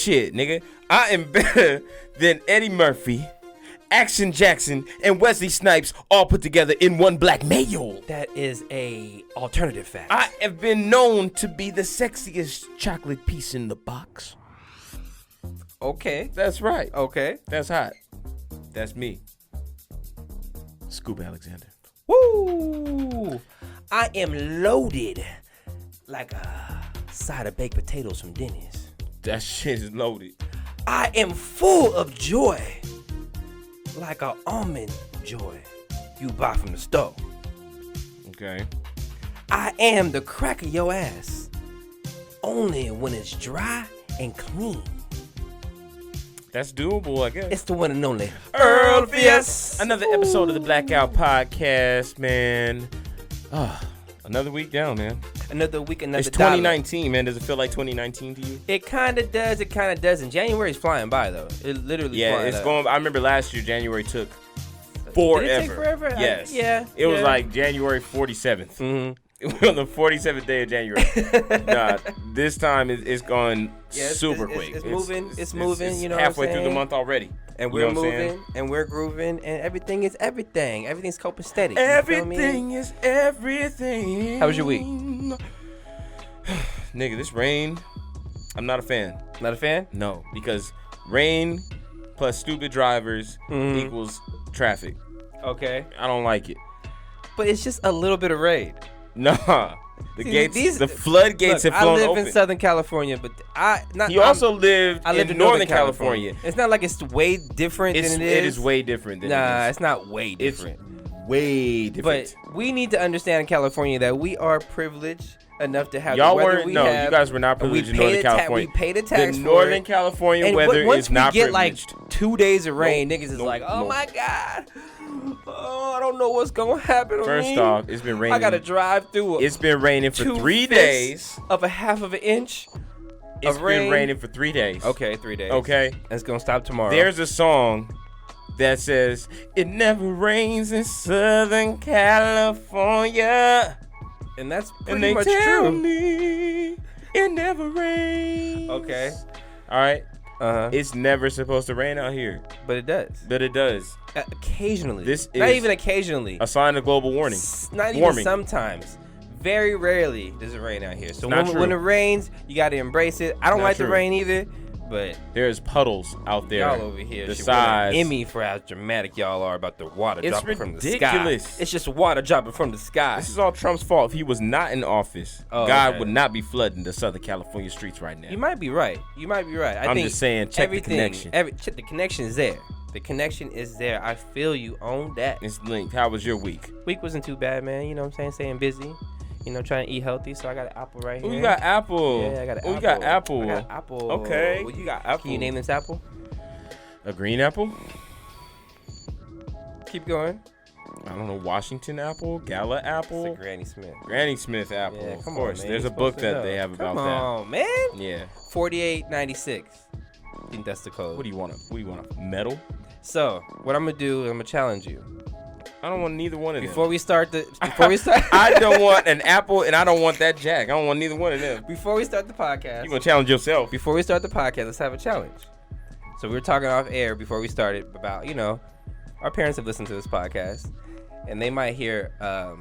Shit, nigga. I am better than Eddie Murphy, Action Jackson, and Wesley Snipes all put together in one black male. That is a alternative fact. I have been known to be the sexiest chocolate piece in the box. Okay. That's right. Okay. That's hot. That's me. Scoop Alexander. Woo! I am loaded like a side of baked potatoes from Denny's. That shit is loaded. I am full of joy like a almond joy you buy from the store. Okay. I am the crack of your ass only when it's dry and clean. That's doable, I guess. It's the one and only Earl Fierce. Another episode of the Blaqout podcast, man. Another week down, man. Another week, another It's 2019, man. Does it feel like 2019 to you? It kind of does. It kind of doesn't. January's flying by, though. It literally flying it's up. going. I remember last year, January took forever. Did it take forever? Yes. It was like January 47th. Mm-hmm. We're on the 47th day of January. Nah, this time it's going super quick. It's moving. It's moving. You know, halfway what I'm through the saying? month already. And we're moving, and we're grooving, and everything is everything. Everything's copacetic. Everything is everything. How was your week? Nigga, this rain, I'm not a fan. Not a fan? No, because rain plus stupid drivers equals traffic. Okay. I don't like it. But it's just a little bit of rain. Nah. The floodgates have flown open. I live in Southern California, but I lived in Northern California. It's not like it's way different than it is. It is way different than it is. Nah, it's not way different. It's way different. But we need to understand in California that we are privileged enough to have y'all the weather weren't. we No, have. you guys were not privileged in Northern California. We paid a tax the for Northern it. California And weather is not privileged. Once we get like 2 days of rain, niggas is like, oh nope. my God. Oh, I don't know what's going to happen to me. First off, it's been raining. I got to drive through It's been raining for 3 days. Of a half of an inch. It's been raining for 3 days. Okay, 3 days. Okay. And it's going to stop tomorrow. There's a song that says, it never rains in Southern California. And that's pretty and they much tell true. me it never rains. Okay. All right. Uh-huh. It's never supposed to rain out here. But it does. But it does. Occasionally. This not is even occasionally. A sign of global warming. Not even sometimes. Very rarely does it rain out here. So when it rains, you got to embrace it. I don't like the rain either, but there's puddles out there. Y'all over here the size. Emmy for how dramatic y'all are about the water dropping from the sky. Ridiculous. It's just water dropping from the sky. This is all Trump's fault. If he was not in office, God would not be flooding the Southern California streets right now. You might be right. I'm just saying, check the connection. The connection is there. The connection is there. I feel you on that. It's linked. How was your week? Week wasn't too bad, man. You know what I'm saying? Staying busy. You know, trying to eat healthy. So I got an apple right here. Oh, you got apple. Yeah, I got an apple. You got apple. I got apple. Okay. Well, you got apple. Can you name this apple? A green apple? Keep going. I don't know. Washington apple? Gala apple? It's a Granny Smith. Granny Smith apple. Yeah, of course. Man. There's a book that they have about that. Come on, man. Yeah. 48.96. I think that's the code. What do you want? A medal? So, what I'm gonna do is I'm gonna challenge you. I don't want neither one of them. Before we start, I don't want an apple and I don't want that Jack. I don't want neither one of them. Before we start the podcast, you gonna challenge yourself. Before we start the podcast, let's have a challenge. So we were talking off air before we started about, you know, our parents have listened to this podcast, and they might hear a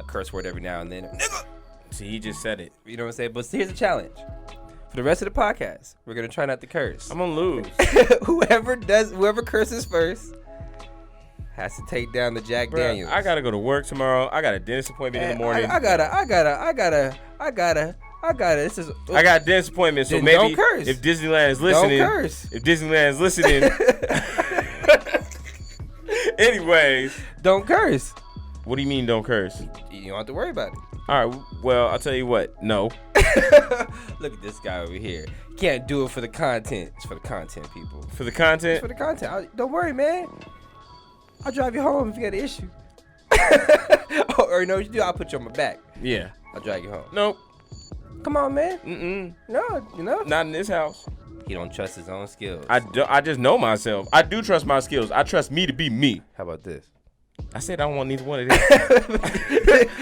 curse word every now and then. Nigga. See, he just said it. You know what I'm saying? But here's a challenge. For the rest of the podcast, we're gonna try not to curse. I'm gonna lose. whoever curses first has to take down the Jack Daniels. I gotta go to work tomorrow. I got a dentist appointment in the morning. I gotta. This is. I got a dentist appointment, so then maybe don't curse. If Disneyland is listening, don't curse. If Disneyland is listening, anyways, don't curse. What do you mean don't curse? You don't have to worry about it. All right. Well, I'll tell you what. No. Look at this guy over here. Can't do it for the content. It's for the content, people. For the content? It's for the content. Don't worry, man. I'll drive you home if you got an issue. Or you know what you do? I'll put you on my back. Yeah. I'll drag you home. Nope. Come on, man. Mm-mm. No, you know. Not in this house. He don't trust his own skills. I just know myself. I do trust my skills. I trust me to be me. How about this? I said I don't want neither one of them.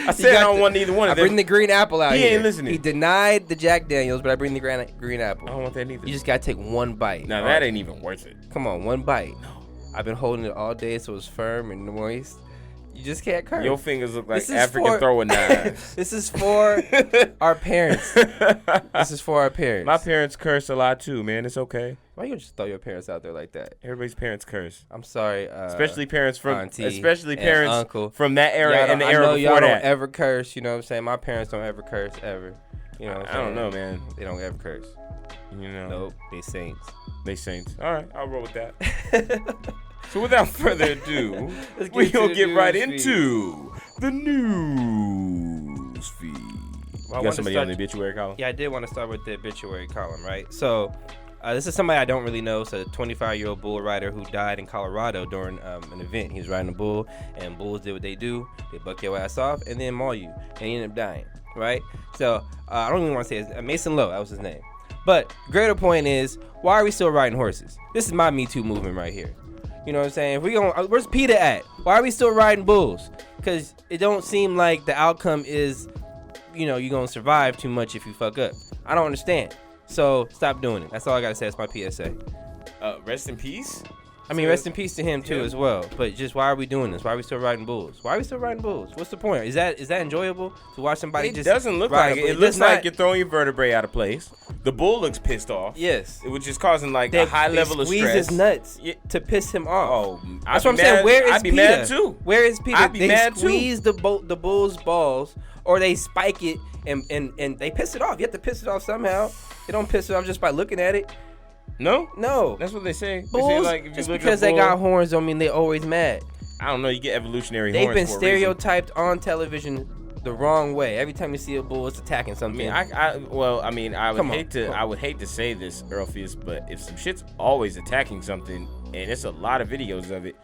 I said I don't want neither one of them. I bring the green apple out here. He ain't listening. He denied the Jack Daniels, but I bring the green apple. I don't want that neither. You just gotta take one bite. Now that ain't even worth it. Come on, one bite. No. I've been holding it all day so it's firm and moist. You just can't curse. Your fingers look like African throwing knives. This is for our parents. This is for our parents. My parents curse a lot too, man. It's okay. Why you just throw your parents out there like that? Everybody's parents curse. I'm sorry. Especially parents from auntie parents uncle. from that era and the era before before that. Y'all don't ever curse. You know what I'm saying? My parents don't ever curse ever. You know what I'm saying? I don't know, man. They don't ever curse. You know. Nope. They saints. They saints. All right, I'll roll with that. So without further ado, we're going to get right into the news feed. Well, You got somebody on the obituary column? Yeah, I did want to start with the obituary column, right? So this is somebody I don't really know. It's a 25-year-old bull rider who died in Colorado during an event. He was riding a bull, and bulls did what they do. They buck your ass off and then maul you, and he ended up dying, right? So I don't even want to say it. Mason Lowe, that was his name. But the greater point is, why are we still riding horses? This is my Me Too movement right here. You know what I'm saying? If we going, where's PETA at? Why are we still riding bulls? Because it don't seem like the outcome is, you know, you're going to survive too much if you fuck up. I don't understand. So stop doing it. That's all I got to say. That's my PSA. Rest in peace? I mean, rest in peace to him too as well. But just why are we doing this? Why are we still riding bulls? Why are we still riding bulls? What's the point? Is that enjoyable to watch somebody It just doesn't look ride like a it. bull? It looks does like not- you're throwing your vertebrae out of place. The bull looks pissed off. Yes. Which is causing like a high level of stress. Squeeze his nuts Yeah. to piss him off. Oh, That's what I'm saying. Where is I'd be PETA? mad too. Where is PETA? I'd be They mad too. squeeze the bull's balls, or they spike it and they piss it off. You have to piss it off somehow. They don't piss it off just by looking at it. No? No. That's what they say. Bulls, They say, like, if you just look at because a they bull- got horns don't mean they always mad. I don't know. You get evolutionary They've horns been for a reason. stereotyped on television the wrong way. Every time you see a bull, it's attacking I something. mean, I would Come on, hate to, come on. I would hate to say this, Earlfius, but if some shit's always attacking something, and it's a lot of videos of it,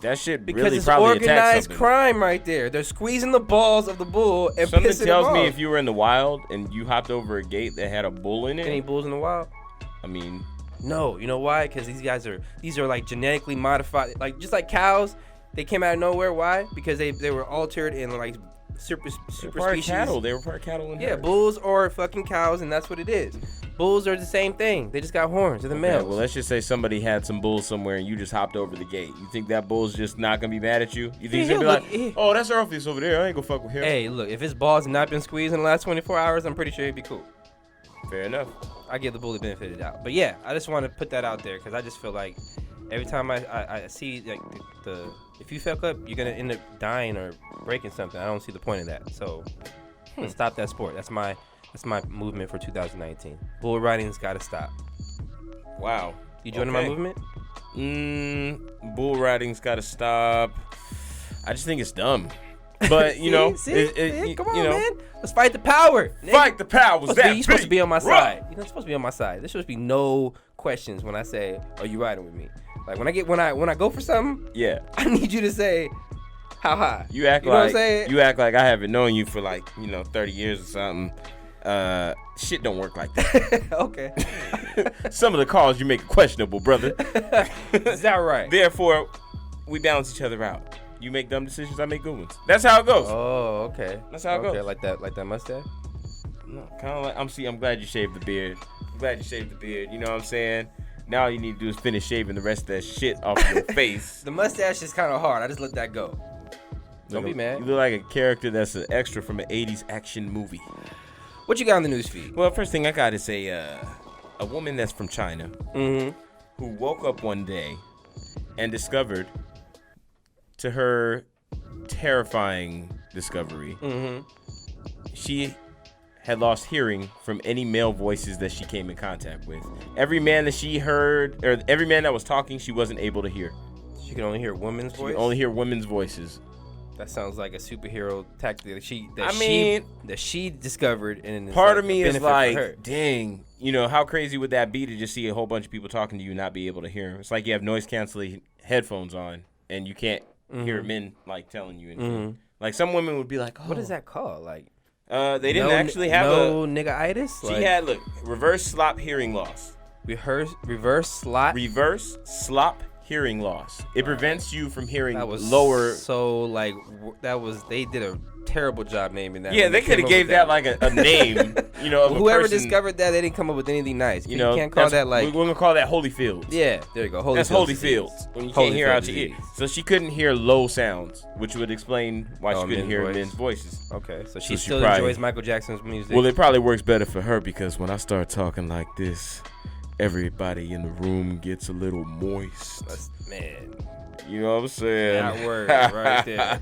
that shit because really it's probably attack organized something. crime right there. They're squeezing the balls of the bull and Something pissing tells him me off. if you were in the wild and you hopped over a gate that had a bull in it, Any bulls in the wild? I mean, No, you know why? Because these are like genetically modified, like just like cows. They came out of nowhere. Why? Because they were altered in like super they were part of species. cattle. They were part of cattle and Yeah, herds. bulls are fucking cows, and that's what it is. Bulls are the same thing. They just got horns. They're the Okay, males. well, let's just say somebody had some bulls somewhere and you just hopped over the gate. You think that bull's just not gonna be mad at you? You think he's gonna be like, oh, that's Earlfius over there. I ain't gonna fuck with him. Hey, look, if his balls have not been squeezed in the last 24 hours, I'm pretty sure he'd be cool. Fair enough. I give the bull the benefit of the doubt. But yeah, I just want to put that out there because I just feel like every time I see like the if you fuck up, you're gonna end up dying or breaking something. I don't see the point of that. So let's stop that sport. That's my movement for 2019. Bull riding's gotta stop. Wow. You joining my movement? Bull riding's gotta stop. I just think it's dumb. But you know, See? Come on, you know, man. Let's fight the power. nigga. fight the powers that You're supposed to be on my Run. side. You're not supposed to be on my side. There supposed to be no questions when I say, "Are you riding with me?" Like when I go for something, Yeah. I need you to say, "How high?" You act know what I'm like saying? you act like I haven't known you for like 30 years or something. Shit don't work like that. Okay. Some of the calls you make are questionable, brother. Is that right? Therefore, we balance each other out. You make dumb decisions, I make good ones. That's how it goes. Oh, okay. That's how it goes. Like that mustache. No, kind of like I'm glad you shaved the beard. I'm glad you shaved the beard. You know what I'm saying? Now all you need to do is finish shaving the rest of that shit off your face. The mustache is kind of hard. I just let that go. Don't be mad. You look like a character that's an extra from an 80s action movie. What you got on the news feed? Well, first thing I got is a woman that's from China Mm-hmm. who woke up one day and discovered, to her terrifying discovery, she had lost hearing from any male voices that she came in contact with. Every man that she heard, or every man that was talking, she wasn't able to hear. She can only hear women's She voice. could only hear women's voices. That sounds like a superhero tactic that she discovered, and it's Part like of me a is benefit for her. like, dang, how crazy would that be to just see a whole bunch of people talking to you and not be able to hear them? It's like you have noise canceling headphones on and you can't hear men like telling you anything. Like some women would be like, oh. What is that called? Like, They didn't actually have nigga-itis? She had reverse slop hearing loss. reverse slot. Reverse slop hearing loss. It prevents you from hearing That was lower. So like they did a terrible job naming that. Yeah, they could have gave that like a name. You know, of whoever a person, discovered that, they didn't come up with anything nice. You know, can't call that like. We're gonna call that Holyfield. Yeah, there you go. That's Holyfield. When you can't hear out your ear. So she couldn't hear low sounds, which would explain why she couldn't hear men's voices. Okay, so she still enjoys Michael Jackson's music. Well, it probably works better for her because when I start talking like this, everybody in the room gets a little moist. Man. You know what I'm saying? That word right there.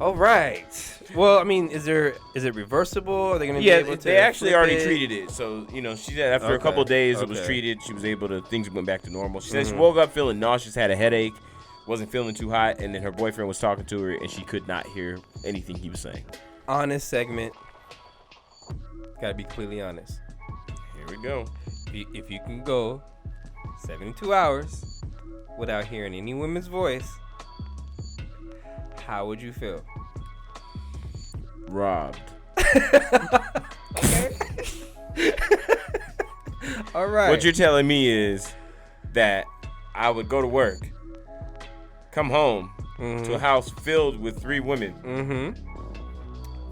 All right. Well, I mean, is it reversible? Are they going to be able to? They actually already treated it. So, you know, she said after a couple of days it was treated. She was able to, things went back to normal. She said she woke up feeling nauseous, had a headache, wasn't feeling too hot, and then her boyfriend was talking to her and she could not hear anything he was saying. Honest segment. Got to be completely honest. Here we go. If you can go 72 hours without hearing any woman's voice, how would you feel? Robbed. Okay. All right. What you're telling me is that I would go to work, come home to a house filled with 3 women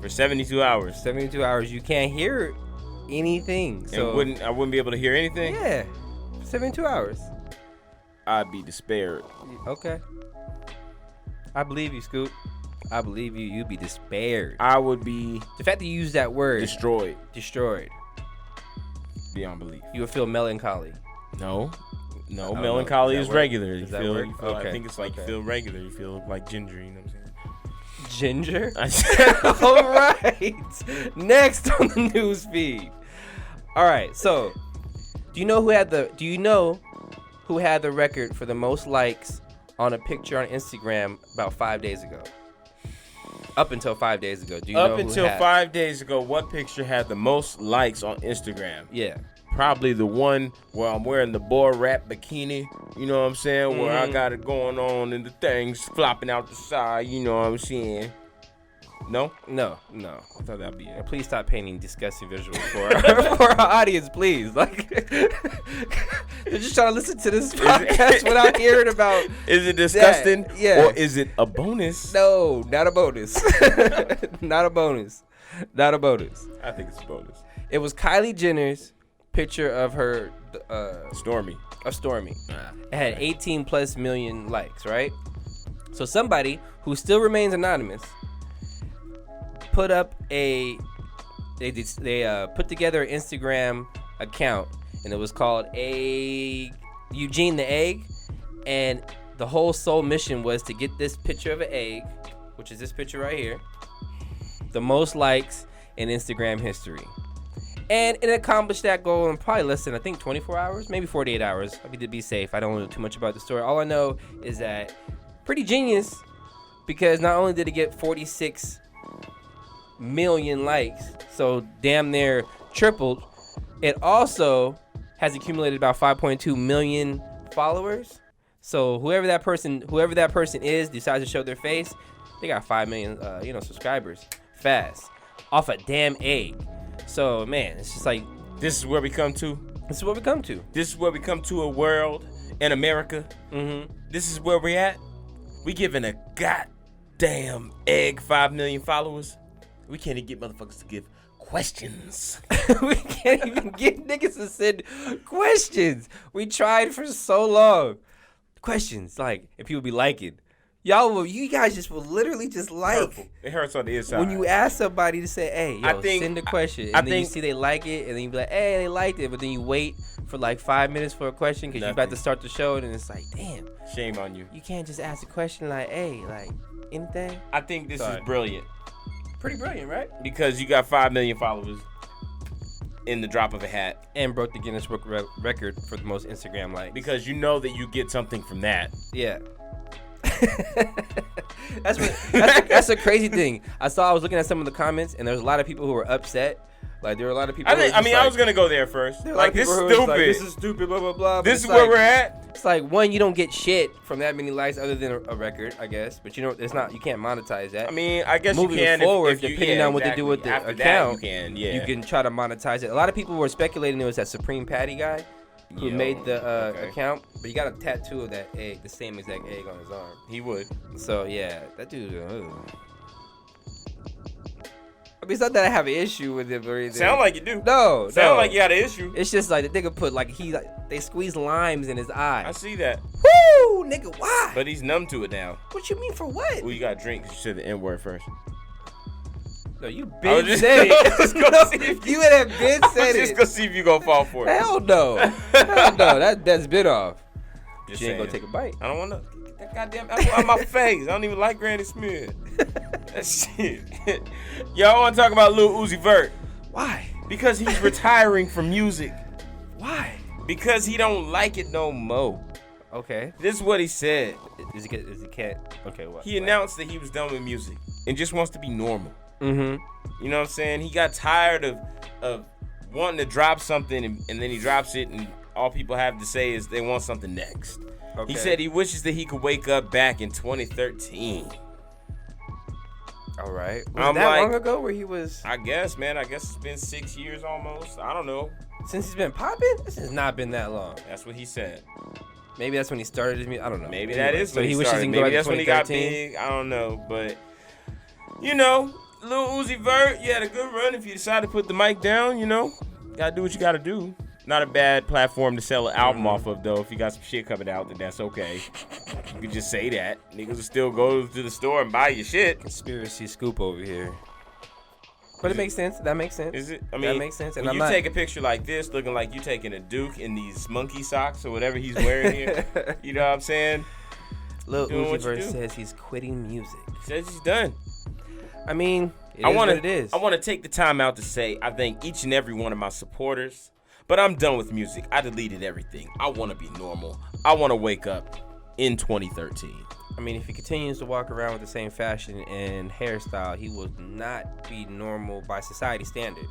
for 72 hours. 72 hours. You can't hear anything. So And I wouldn't be able to hear anything? Yeah. 72 hours. I'd be despaired. Okay. I believe you, Scoop. I believe you. You'd be despaired. I would be The fact that you use that word. destroyed beyond belief. You would feel melancholy. No, don't know. melancholy Does is that work? regular. You Does that feel, work? you feel Okay. I think it's like you feel regular. You feel like ginger, you know what I'm saying? Ginger? All right. Next on the news feed. All right. So, do you know who had the record for the most likes on a picture on Instagram about 5 days ago? Up until 5 days ago. Do you know Up until 5 days ago, what picture had the most likes on Instagram? Yeah. Probably the one where I'm wearing the boy wrap bikini, you know what I'm saying? Where I got it going on and the things flopping out the side, you know what I'm saying? No? No. I thought that'd be it. Please stop painting disgusting visuals for our audience, please. Like, they're just trying to listen to this podcast without hearing about. Is it disgusting? That. Yeah. Or is it a bonus? No, not a bonus. Not a bonus. Not a bonus. I think it's a bonus. It was Kylie Jenner's picture of her Stormy. Of Stormy. It had 18 plus million likes, right? So somebody who still remains anonymous put up they put together an Instagram account, and it was called Eugene the Egg, and the whole sole mission was to get this picture of an egg, which is this picture right here, the most likes in Instagram history. And it accomplished that goal in probably less than, I think, 24 hours, maybe 48 hours. I mean, to be safe, I don't know too much about the story. All I know is that pretty genius, because not only did it get 46 million likes, so damn near tripled, it also has accumulated about 5.2 million followers. So whoever that person is decides to show their face, they got 5 million subscribers fast off a damn egg. So man, it's just like, this is where we come to. This is where we come to. This is where we come to, a world in America. This is where we're at. We giving a goddamn egg 5 million followers. We can't even get motherfuckers to give questions. We can't even get niggas to send questions. We tried for so long. Questions, like, if people be liking. You guys just will literally just like. Hurtful. It hurts on the inside. When you ask somebody to say, hey, send a question, and then you see they like it, and then you be like, hey, they liked it, but then you wait for like 5 minutes for a question because you're about to start the show, and it's like, damn. Shame on you. You can't just ask a question like, hey, like, anything? I think this is brilliant. Pretty brilliant, right? Because you got 5 million followers in the drop of a hat. And broke the Guinness Book record for the most Instagram likes. Because you know that you get something from that. Yeah. That's a crazy thing. I was looking at some of the comments, and there was a lot of people who were upset. Like, there were a lot of people. I was gonna go there first. Like, this is stupid. Like, this is stupid. Blah blah blah. This is where we're at. It's like, one, you don't get shit from that many likes other than a record, I guess. But it's not. You can't monetize that. I mean, I guess moving you can forward, if you, depending on what they do with the After account. that, you can. Yeah. You can try to monetize it. A lot of people were speculating it was that Supreme Patty guy who made the account, but he got a tattoo of that egg, the same exact egg on his arm. He would. So yeah, that dude. I mean, it's not that I have an issue with it or anything. Sound like you do. No. Sound like you got an issue. It's just like the nigga put they squeeze limes in his eye. I see that. Woo, nigga, why? But he's numb to it now. What you mean for what? Well, you got drinks. You said the N word first. No, you been said it. You would have been said it. Just gonna see if you gonna fall for it. Hell no. Hell no. That's been off. Just she ain't gonna saying. take a bite. I don't want to get that goddamn apple out my face. I don't even like Granny Smith. That shit. Y'all want to talk about Lil Uzi Vert? Why? Because he's retiring from music. Why? Because he don't like it no more. Okay. This is what he said. Is he can't? Okay, what? He announced that he was done with music and just wants to be normal. Mm-hmm. You know what I'm saying? He got tired of wanting to drop something and then he drops it and all people have to say is they want something next. Okay. He said he wishes that he could wake up back in 2013. All right. Was that long ago where he was? I guess, man. I guess it's been 6 years almost. I don't know. Since he's been popping? This has not been that long. That's what he said. Maybe that's when he started his music. I don't know. Maybe that is when he wishes started. he Maybe that's when he got big. I don't know. But, you know, Lil Uzi Vert, you had a good run if you decide to put the mic down, you know. Gotta do what you gotta do. Not a bad platform to sell an album off of, though. If you got some shit coming out, then that's okay. You can just say that. Niggas will still go to the store and buy your shit. Conspiracy scoop over here. But it makes sense. That makes sense. Is it? I mean, that makes sense. And when you take a picture like this, looking like you taking a Duke in these monkey socks or whatever he's wearing here, you know what I'm saying? Lil Uzi Vert says he's quitting music. Says he's done. I mean, it is what it is. I want to take the time out to say I thank each and every one of my supporters, but I'm done with music. I deleted everything. I want to be normal. I want to wake up in 2013. I mean, if he continues to walk around with the same fashion and hairstyle, he will not be normal by society standards.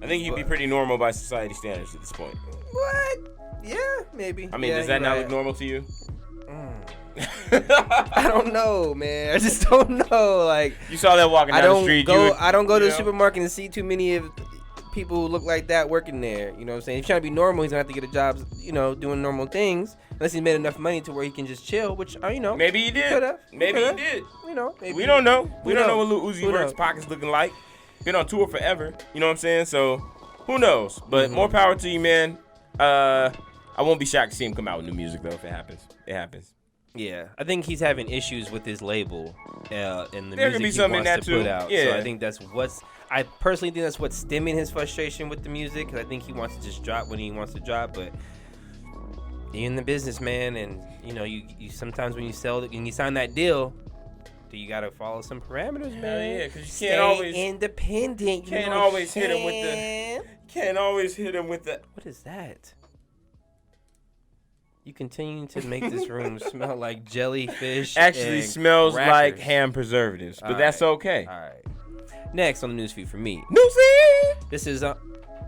I think he'd be pretty normal by society standards at this point. What? Yeah, maybe. I mean, does that not look normal to you? I don't know, man. I just don't know. Like, you saw that walking down the street. I don't go to the supermarket and see too many of people who look like that working there. You know what I'm saying? If he's trying to be normal, he's gonna have to get a job, you know, doing normal things. Unless he's made enough money to where he can just chill, which, you know. Maybe he did. Maybe he did. You know. Maybe. We don't know. We don't know what Lil Uzi Vert's pockets looking like. Been on tour forever. You know what I'm saying? So, who knows? But more power to you, man. I won't be shocked to see him come out with new music, though, if it happens. It happens. Yeah, I think he's having issues with his label and the there could be music he something wants to too. put out. Yeah. So I think I personally think that's what's stemming his frustration with the music, because I think he wants to just drop when he wants to drop, but you're in the business, man, and you know you sometimes when you sign that deal, you gotta follow some parameters, man. Yeah, because you can't always independent. You can't always hit him with the. What is that? You continue to make this room smell like jellyfish. Actually, smells crackers. like ham preservatives, but that's okay. All right. Next on the newsfeed for me. Newsfeed. This is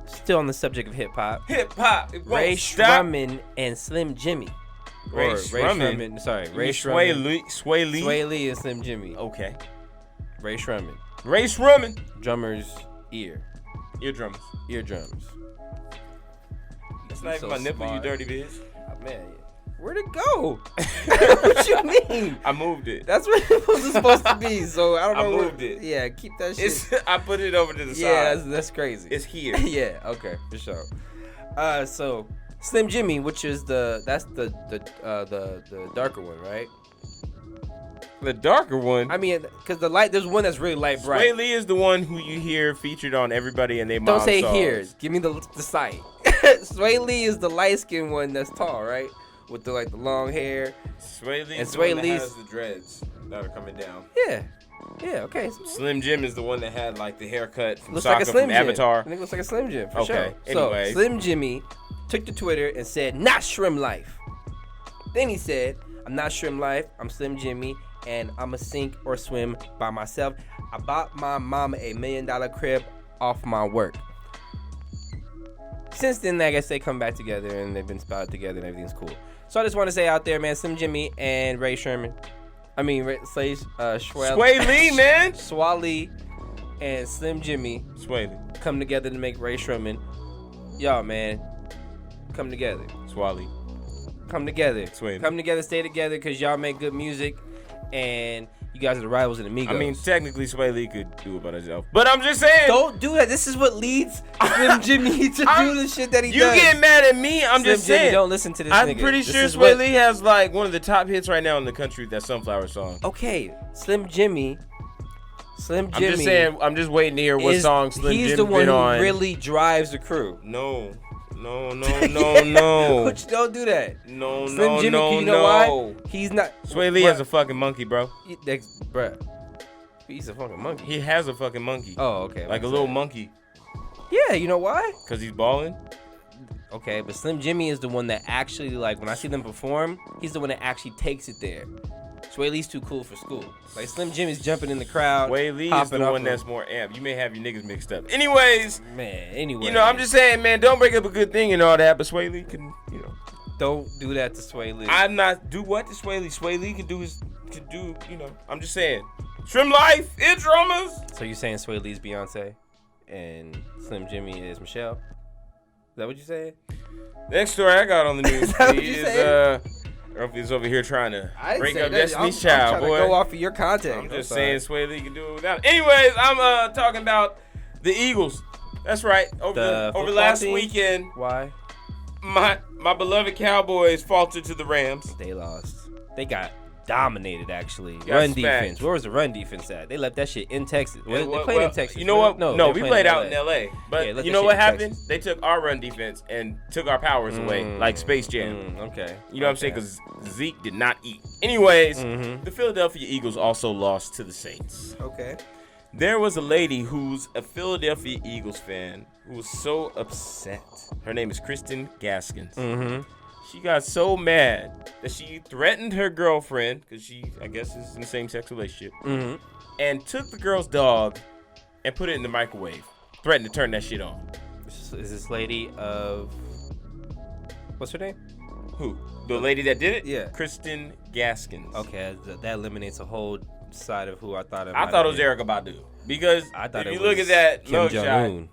still on the subject of hip hop. Hip hop. Rae Sremmurd and Slxm Jxmmi. Rae Sremmurd. Sway Lee and Slxm Jxmmi. Okay. Rae Sremmurd. Rae Sremmurd. Drummer's ear. Eardrums. That's not even my nipple, you dirty bitch. Oh, man, where'd it go? What you mean? I moved it. That's what it was supposed to be. So I don't know. I moved it. Yeah, keep that shit. I put it over to the side. Yeah, that's crazy. It's here. Yeah. Okay, for sure. So Slxm Jxmmi, which is the darker one, right? The darker one. I mean, because there's one that's really light bright. Sway Lee is the one who you hear featured on everybody and they mom Don't say songs. here. Give me the site. Sway Lee is the light skinned one that's tall, right? With the long hair. Sway Lee is the Sway one Lee's that has the dreads that are coming down. Yeah. Yeah. Okay. Slxm Jxmmi is the one that had like the haircut from looks Sokka like a Slim from Jim. Avatar. I think it looks like a Slim Jim for Okay. sure. Anyway. So Slxm Jxmmi took to Twitter and said, "Not Shrimp Life." Then he said, "I'm not Shrimp Life. I'm Slxm Jxmmi, and I'ma sink or swim by myself. I bought my mama $1 million crib off my work." Since then, I guess they come back together and they've been spotted together and everything's cool. So I just want to say out there, man, Slxm Jxmmi and Rae Sremmurd. I mean, Sway Lee, man. Swally and Slxm Jxmmi Sway Lee come together to make Rae Sremmurd. Y'all, man, come together. Swally. Come together. Sway. Come together, stay together, because y'all make good music, and you guys are the rivals and amigos. I mean, technically, Sway Lee could do it by himself. But I'm just saying. Don't do that. This is what leads Slim Jxmmi to do the shit that he does. You get mad at me? I'm Slim just saying. Jxmmi, don't listen to this I'm nigga. pretty sure Sway Lee has like one of the top hits right now in the country. That Sunflower song. Okay, Slim Jxmmi. I'm just saying. I'm just waiting to hear what song Slim Jxmmi He's the one been on. who really drives the crew. No. Don't do that. No, Slim no, Jxmmi, no, you know no. why? He's not. Sway Lee has a fucking monkey, bro. Bruh. He's a fucking monkey. He has a fucking monkey. Oh, okay. Like a little monkey. Yeah, you know why? Because he's balling? Okay, but Slim Jxmmi is the one that actually, like, when I see them perform, he's the one that actually takes it there. Sway Lee's too cool for school. Like, Slim Jxmmi's jumping in the crowd. Sway Lee is the one that's more amped. You may have your niggas mixed up. Anyways. You know, I'm just saying, man, don't break up a good thing and all that, but Sway Lee can, you know. Don't do that to Sway Lee. I'm not, do what to Sway Lee? Sway Lee can do, you know, I'm just saying. Trim life, it drummers. So you're saying Sway Lee's Beyonce and Slim Jxmmi is Michelle? Is that what you said? Next story I got on the news is Ruffy's over here trying to break up Destiny's Child, I'm trying boy. to go off of your content. I'm just saying Sway Lee can do it without. Anyways, I'm talking about the Eagles. That's right. Over last weekend. Why? My beloved Cowboys faltered to the Rams. They lost. They got dominated, actually. That's run defense. facts. Where was the run defense at? They left that shit in Texas. They played in Texas. You know what? No, we played out in L.A. But yeah, you know what happened? They took our run defense and took our powers away, like Space Jam. Okay. You know what I'm saying? Because Zeke did not eat. Anyways, the Philadelphia Eagles also lost to the Saints. Okay. There was a lady who's a Philadelphia Eagles fan who was so upset. Her name is Kristen Gaskins. She got so mad that she threatened her girlfriend, because she, I guess, is in a same-sex relationship, and took the girl's dog and put it in the microwave. Threatened to turn that shit on. Is this lady of... What's her name? Who? The lady that did it? Yeah. Kristen Gaskins. Okay, that eliminates a whole side of who I thought it I thought it was Erykah Badu. Because if you look at that Kim Jong-un.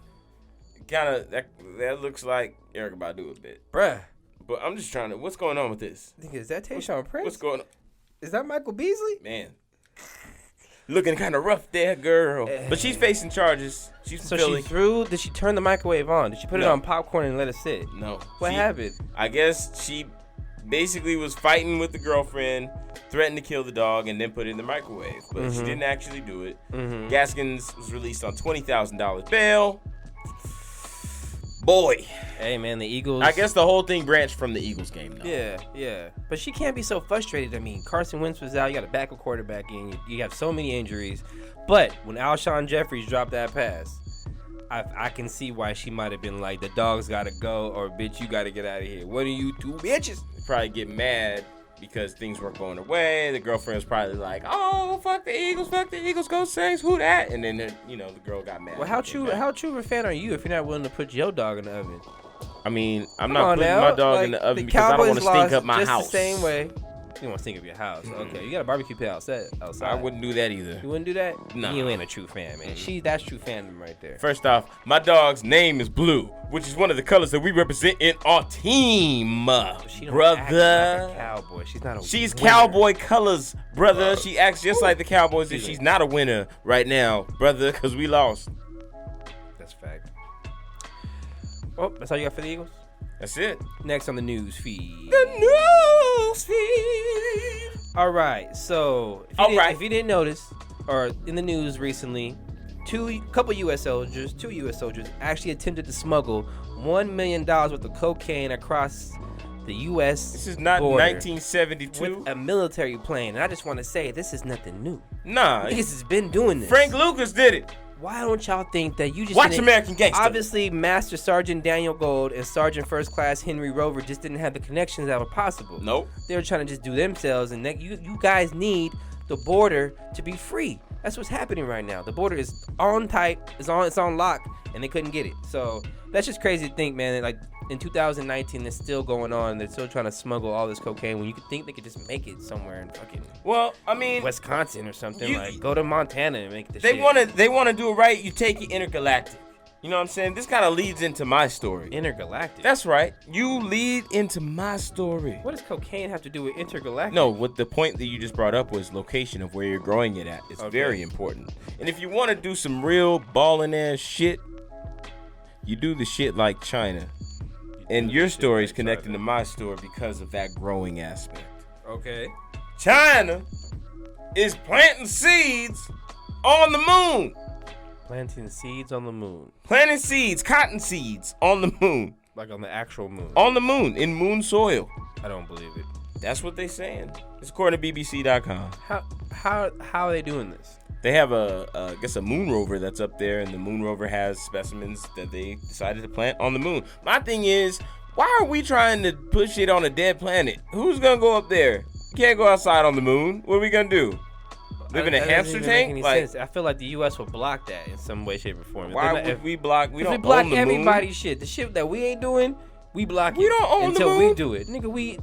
kind of, that looks like Erykah Badu a bit. Bruh. But I'm just trying to, what's going on with this? Is that Tayshaun Prince? What's going on? Is that Michael Beasley? Man. Looking kind of rough there, girl. But she's facing charges. She's from Philly. Did she turn the microwave on? Did she put it on popcorn and let it sit? No. What happened? I guess she basically was fighting with the girlfriend, threatened to kill the dog, and then put it in the microwave. But she didn't actually do it. Gaskins was released on $20,000 bail. Boy. Hey, man, the Eagles. I guess the whole thing branched from the Eagles game, though. Yeah. But she can't be so frustrated. I mean, Carson Wentz was out. You got a backup quarterback in. You have so many injuries. But when Alshon Jeffries dropped that pass, I can see why she might have been like, the dog's got to go, or bitch, you got to get out of here. What are you two bitches? Probably get mad because things weren't going her way. The girlfriend was probably like, oh, fuck the Eagles, go Saints, who that? And then, the girl got mad. Well, how true of a fan are you if you're not willing to put your dog in the oven? I mean, I'm not putting my dog in the oven because I don't want to stink up my house. Just the same way. You want to stink up your house. Okay, you got a barbecue pit outside. I wouldn't do that either. You wouldn't do that? No. You ain't a true fan, man. That's true fandom right there. First off, my dog's name is Blue, which is one of the colors that we represent in our team, She brother. Act like a cowboy. She's not a She's winner. cowboy colors, brother. She acts just like the Cowboys if she's not a winner right now, brother, because we lost. That's a fact. Oh, that's all you got for the Eagles? That's it. Next on the news feed. The news feed. All right, so if you didn't notice, or in the news recently, two U.S. soldiers actually attempted to smuggle $1 million worth of cocaine across the U.S. This is not border 1972. with a military plane, and I just want to say this is nothing new. Nah, Niggas has been doing this. Frank Lucas did it. Why don't y'all think that you just watch American Gangster? Obviously, Master Sergeant Daniel Gold and Sergeant First Class Henry Rover just didn't have the connections that were possible. Nope. They were trying to just do themselves, and you guys need the border to be free. That's what's happening right now. The border is on tight, it's on lock, and they couldn't get it. So that's just crazy to think, man. Like in 2019, it's still going on. They're still trying to smuggle all this cocaine when you could think they could just make it somewhere in fucking Wisconsin or something. Go to Montana and make the shit. They want to do it right. You take it intergalactic. You know what I'm saying? This kind of leads into my story. Intergalactic. That's right. You lead into my story. What does cocaine have to do with intergalactic? No, what the point that you just brought up was location of where you're growing it at. It's very important. And if you want to do some real ballin' ass shit, you do the shit like China. And your story is connecting to my story because of that growing aspect. Okay. China is planting seeds on the moon. Planting seeds on the moon. Planting seeds, cotton seeds on the moon. Like on the actual moon. On the moon, in moon soil. I don't believe it. That's what they saying. It's according to BBC.com. How are they doing this? They have I guess a moon rover that's up there, and the moon rover has specimens that they decided to plant on the moon. My thing is, why are we trying to push it on a dead planet? Who's gonna go up there? You can't go outside on the moon. What are we gonna do? Live in a hamster tank? Like, I feel like the U.S. will block that in some way, shape, or form. Why would we block? We don't block own the everybody's moon. shit. The shit that we ain't doing, we block it. We don't own the moon until we do it, nigga.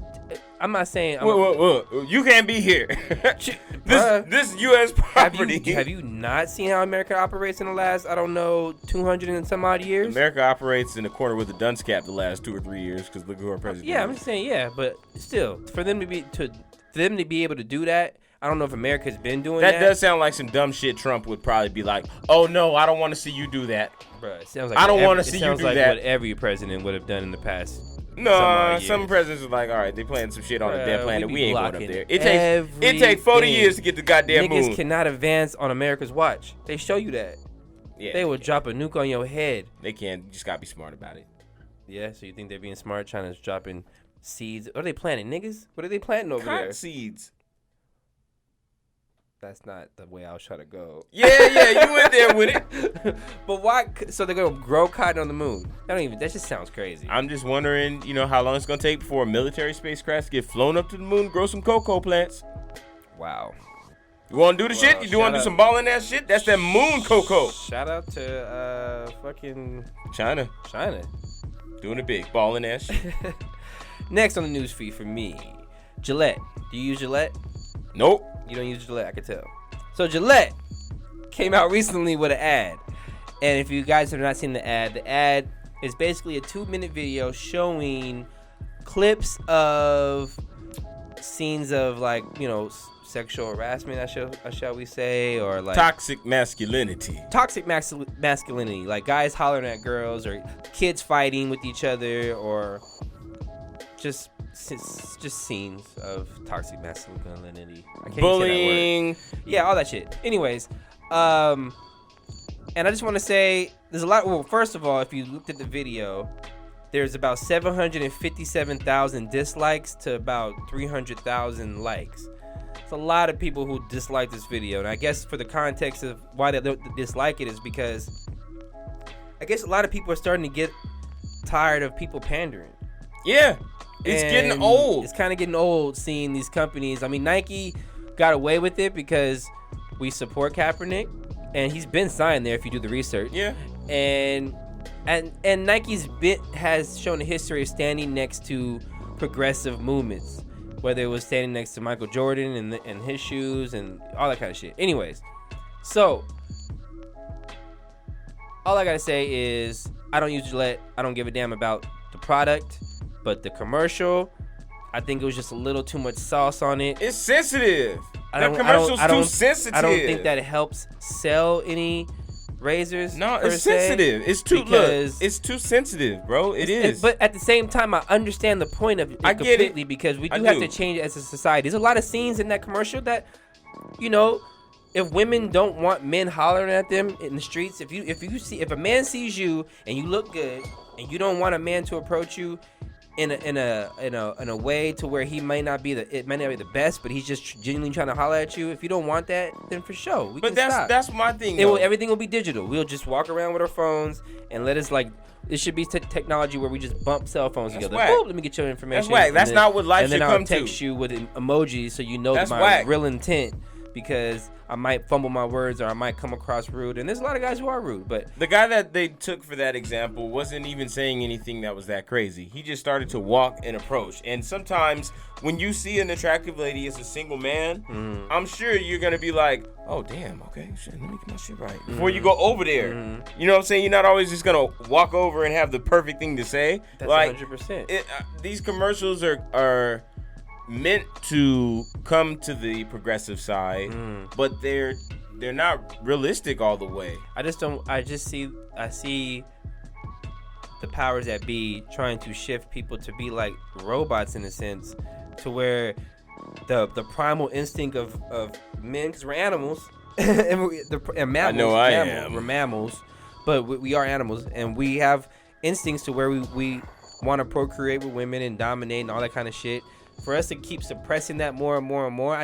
I'm not saying. Whoa. You can't be here. this U.S. property. Have you not seen how America operates in the last 200 and some odd years? America operates in a corner with a dunce cap the last 2 or 3 years because look who our president. Yeah, is. I'm just saying, but still, for them to be able to do that. I don't know if America's been doing that. That does sound like some dumb shit Trump would probably be like, oh, no, I don't want to see you do that. Bruh, it sounds like I don't want to see you do like that. What every president would have done in the past. No, some presidents are like, all right, they planting some shit on a dead planet. We ain't going up there. It takes 40 years to get the goddamn moon. Niggas cannot advance on America's watch. They show you that. Yeah, they will drop a nuke on your head. They can't. You just got to be smart about it. Yeah, so you think they're being smart? China's dropping seeds. What are they planting, niggas? What are they planting over there? Cotton seeds. That's not the way I was trying to go. Yeah, you went there with it. But why? So they're gonna grow cotton on the moon? That just sounds crazy. I'm just wondering, how long it's gonna take before military spacecrafts get flown up to the moon, grow some cocoa plants. Wow. You want to do the shit? You want to do some balling ass shit? That's that moon cocoa. Shout out to fucking China. Doing it big, balling ass shit. Next on the news feed for me, Gillette. Do you use Gillette? Nope. You don't use Gillette, I can tell. So Gillette came out recently with an ad. And if you guys have not seen the ad is basically a 2-minute video showing clips of scenes of sexual harassment, shall we say, or like toxic masculinity. Toxic masculinity, like guys hollering at girls or kids fighting with each other or just scenes of toxic masculinity. I can't bullying. Say that word. Yeah, all that shit. Anyways, and I just want to say there's a lot. Well, first of all, if you looked at the video, there's about 757,000 dislikes to about 300,000 likes. It's a lot of people who dislike this video, and I guess for the context of why they don't dislike it is because I guess a lot of people are starting to get tired of people pandering. Yeah. It's getting old. It's kind of getting old seeing these companies. I mean, Nike got away with it because we support Kaepernick, and he's been signed there if you do the research. Yeah. And Nike's has shown a history of standing next to progressive movements, whether it was standing next to Michael Jordan and his shoes and all that kind of shit. Anyways, so all I gotta say is I don't use Gillette. I don't give a damn about the product. But the commercial, I think it was just a little too much sauce on it. It's sensitive. That commercial's too sensitive. I don't think that it helps sell any razors. No, it's sensitive. It's too sensitive, bro. It is. But at the same time, I understand the point of it completely because we do have to change as a society. There's a lot of scenes in that commercial that, if women don't want men hollering at them in the streets, if a man sees you and you look good and you don't want a man to approach you in a way to where it may not be the best, but he's just genuinely trying to holler at you. If you don't want that, then for sure, that's my thing. Everything will be digital. We'll just walk around with our phones and let us it should be technology where we just bump cell phones together. Boop, let me get your information. That's whack. That's not what life should come to. And then I'll text you with emojis so you know my real intent. because I might fumble my words or I might come across rude. And there's a lot of guys who are rude, but the guy that they took for that example wasn't even saying anything that was that crazy. He just started to walk and approach. And sometimes when you see an attractive lady as a single man, I'm sure you're going to be like, oh, damn, okay, shit, let me get my shit right. Before you go over there. You know what I'm saying? You're not always just going to walk over and have the perfect thing to say. That's like, 100%. These commercials are meant to come to the progressive side, but they're not realistic all the way. I see the powers that be trying to shift people to be like robots in a sense, to where the primal instinct of men, because we're animals, and mammals. I know I am. We're mammals, but we are animals, and we have instincts to where we want to procreate with women and dominate and all that kind of shit. For us to keep suppressing that more and more and more,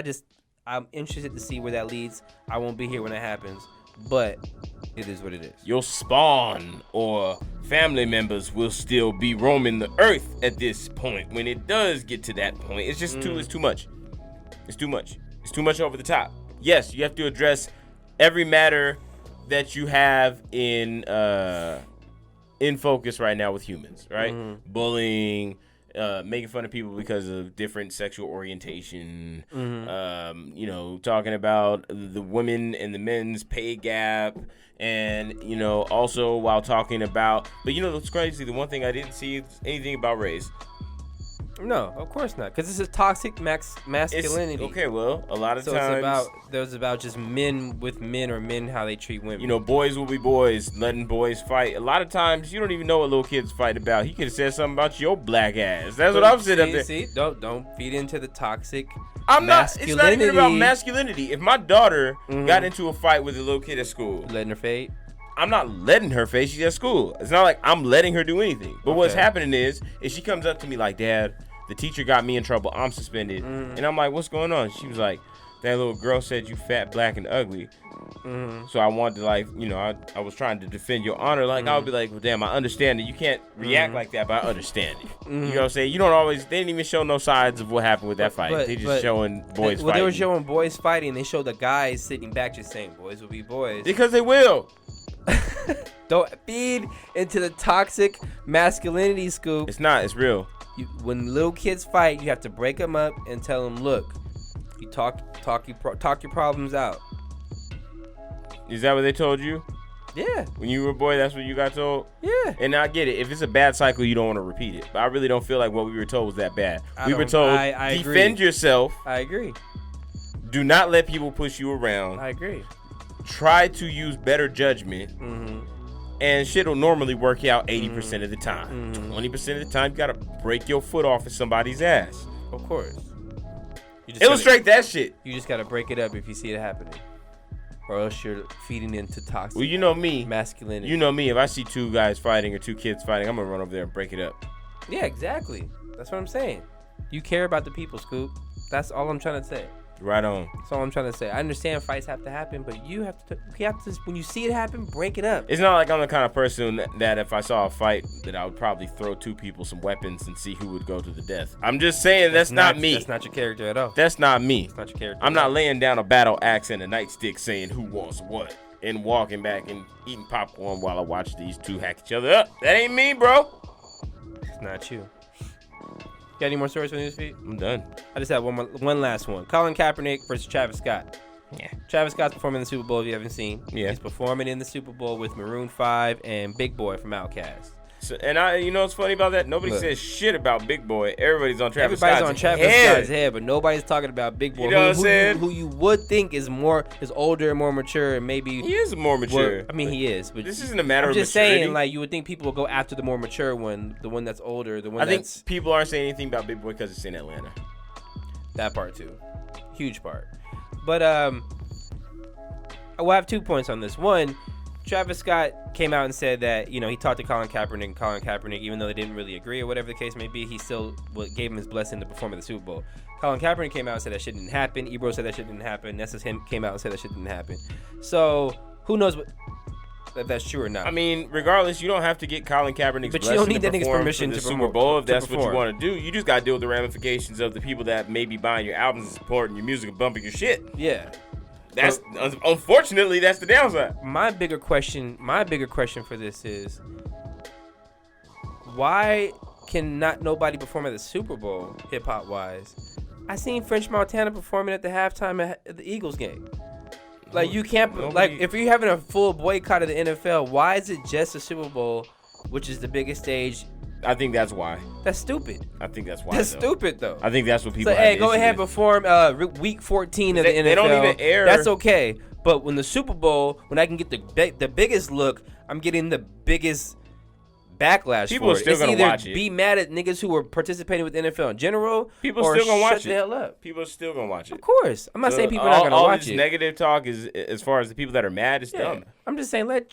I'm interested to see where that leads. I won't be here when it happens, but it is what it is. Your spawn or family members will still be roaming the earth at this point. When it does get to that point, it's just it's too much. It's too much. It's too much over the top. Yes, you have to address every matter that you have in focus right now with humans, right? Bullying, making fun of people because of different sexual orientation, talking about the women and the men's pay gap, and, also while talking about, but what's crazy, the one thing I didn't see is anything about race. No, of course not, because this is toxic masculinity. Okay, well, a lot of times it's about just men with men, or men how they treat women. Boys will be boys, letting boys fight. A lot of times you don't even know what little kids fight about. He could have said something about your black ass. That's what I'm sitting up there. See, don't feed into the toxic. It's not even about masculinity. If my daughter got into a fight with a little kid at school, letting her fade. I'm not letting her face. She's at school. It's not like I'm letting her do anything. But what's happening is she comes up to me like, Dad, the teacher got me in trouble. I'm suspended. And I'm like, what's going on? She was like, that little girl said you fat, black, and ugly. So I wanted to, I was trying to defend your honor. Like, I would be like, well, damn, I understand that you can't react like that, but I understand it. You know what I'm saying? You don't always, they didn't even show no sides of what happened with that fight. They just showing boys fighting. They were showing boys fighting. They showed the guys sitting back just saying, boys will be boys. Because they will. Don't feed into the toxic masculinity scoop. It's not. It's real. When little kids fight, you have to break them up and tell them, look, you talk your problems out. Is that what they told you? Yeah. When you were a boy, that's what you got told? Yeah. And I get it. If it's a bad cycle, you don't want to repeat it. But I really don't feel like what we were told was that bad. We were told, defend yourself. I agree. Do not let people push you around. I agree. Try to use better judgment. And shit will normally work out 80% of the time. 20% of the time, you got to break your foot off of somebody's ass. Of course. Illustrate that shit. You just got to break it up if you see it happening. Or else you're feeding into toxic masculinity. You know me. If I see two guys fighting or two kids fighting, I'm going to run over there and break it up. Yeah, exactly. That's what I'm saying. You care about the people, Scoop. That's all I'm trying to say. Right on. That's all I'm trying to say. I understand fights have to happen, but you have to when you see it happen, break it up. It's not like I'm the kind of person that if I saw a fight that I would probably throw two people some weapons and see who would go to the death. I'm just saying that's not me. That's not your character at all. That's not me. That's not your character. I'm not laying down a battle axe and a nightstick saying who wants what and walking back and eating popcorn while I watch these two hack each other up. That ain't me, bro. It's not you. Got any more stories for Newsfeed? I'm done. I just have one last one. Colin Kaepernick versus Travis Scott. Yeah. Travis Scott's performing in the Super Bowl, if you haven't seen. Yeah. He's performing in the Super Bowl with Maroon 5 and Big Boy from Outkast. So, and you know what's funny about that? Nobody says shit about Big Boy. Everybody's on Travis Scott's head. head, but nobody's talking about Big Boy. You know what I'm saying? Who you would think is older and more mature, and maybe he is more mature. He is. But this isn't a matter of maturity. I'm just saying, like, you would think people will go after the more mature one, the one that's older, the one. I think people aren't saying anything about Big Boy because it's in Atlanta. That part too, huge part. But we'll have 2 points on this. One, Travis Scott came out and said that, he talked to Colin Kaepernick, and Colin Kaepernick, even though they didn't really agree or whatever the case may be, he still gave him his blessing to perform at the Super Bowl. Colin Kaepernick came out and said that shit didn't happen. Ebro said that shit didn't happen. Nessa's him came out and said that shit didn't happen. So who knows if that's true or not? I mean, regardless, you don't have to get Colin Kaepernick's blessing you don't need to that nigga's perform permission for the to Super Bowl if that's what you want to do. You just got to deal with the ramifications of the people that may be buying your albums and supporting your music and bumping your shit. Yeah. That's unfortunately that's the downside. My bigger question for this is, why can not nobody perform at the Super Bowl, hip hop wise? I seen French Montana performing at the halftime at the Eagles game. Like, you can't, like, if you're having a full boycott of the NFL, why is it just the Super Bowl, which is the biggest stage? I think that's why. That's stupid. I think that's why. That's stupid, though. I think that's what people. So, hey, go ahead and perform week 14 of the NFL. They don't even air. That's okay. But when the Super Bowl, when I can get the biggest look, I'm getting the biggest backlash. People are still it's gonna either watch it. Be mad at niggas who are participating with the NFL in general. People or still gonna watch shut the hell up. People are still gonna watch it. Of course, I'm not saying people are not gonna all watch this it. Negative talk is, as far as the people that are mad, is dumb. I'm just saying, let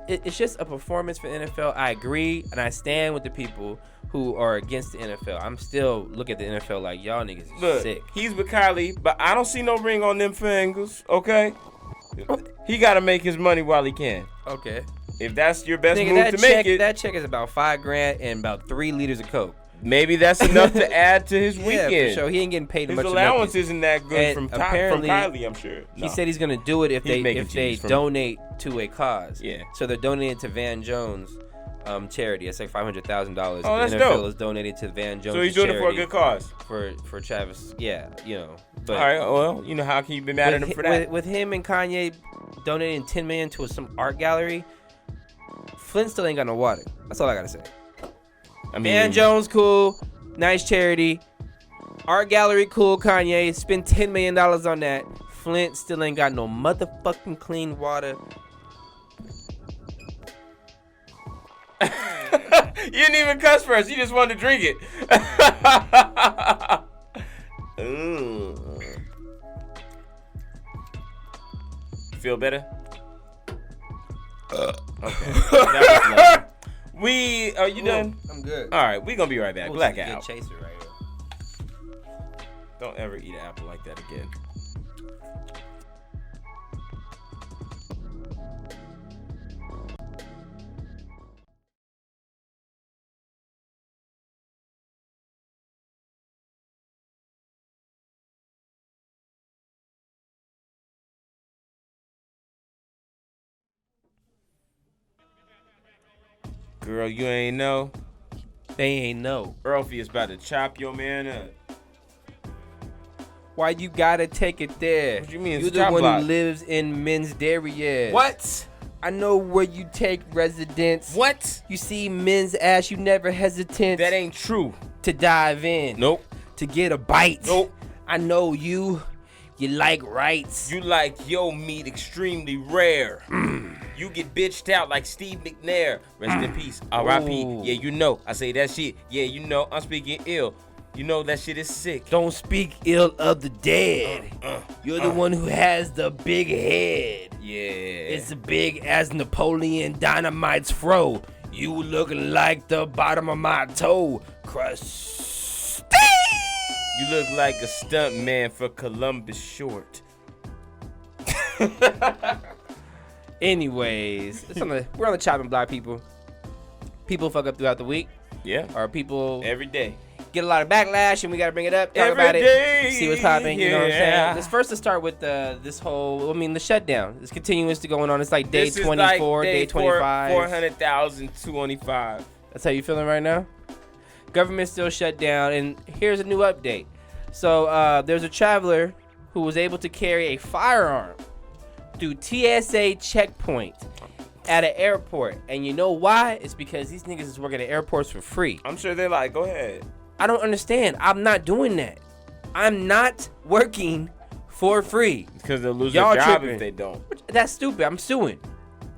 it's just a performance for the NFL. I agree, and I stand with the people who are against the NFL. I'm still look at the NFL like, y'all niggas is sick. He's with Kylie, but I don't see no ring on them fingers. Okay, he got to make his money while he can. Okay. If that's your best move to check, make it, that check is about $5,000 and about 3 liters of Coke. Maybe that's enough to add to his weekend. Yeah, for sure. He ain't getting paid his much. His allowance isn't that good from Kylie, I'm sure. He said he's gonna do it if they donate to a cause. Yeah. So they're donating to Van Jones charity. It's like $500,000. Oh, that's the NFL dope. is donating to Van Jones. So he's doing it for a good cause. For Travis. Yeah, you know. But all right. Well, you know, how can you be mad at him for that? With him and Kanye donating $10 million to some art gallery, Flint still ain't got no water. That's all I gotta say. I mean, Van Jones, cool, nice charity. Art gallery, cool. Kanye, spend $10 million on that. Flint still ain't got no motherfucking clean water. You didn't even cuss first. You just wanted to drink it. Feel better? Okay. Are you done? I'm good. All right, we gonna be right back. Blaqout. Chaser right here. Don't ever eat an apple like that again. Girl, you ain't know. They ain't know. Earlfie is about to chop your man up. Why you gotta take it there? What you mean? You're the one who lives in Men's Dairy. What? I know where you take residence. What? You see men's ass, you never hesitant. That ain't true. To dive in. Nope. To get a bite. Nope. I know you. You like rights. You like your meat extremely rare. You get bitched out like Steve McNair. Rest in peace. R.I.P. Yeah, you know. I say that shit. Yeah, you know. I'm speaking ill. You know that shit is sick. Don't speak ill of the dead. You're the one who has the big head. Yeah. It's as big as Napoleon Dynamite's fro. You looking like the bottom of my toe. Crusty. You look like a stunt man for Columbus Short. Anyways, we're on the chopping block, people. People fuck up throughout the week. Yeah. Or people every day get a lot of backlash, and we gotta bring it up, talk every about day. It, see what's popping. You know what I'm saying? Let's first start with this whole. I mean, the shutdown. It's continuous to going on. It's like day 24, day 25. 400,225. That's how you feeling right now? Government still shut down, and here's a new update. So there's a traveler who was able to carry a firearm through TSA checkpoint at an airport. And you know why? It's because these niggas is working at airports for free. I'm sure they're like, go ahead. I don't understand. I'm not doing that. I'm not working for free. Because they'll lose their job if they don't. That's stupid. I'm suing.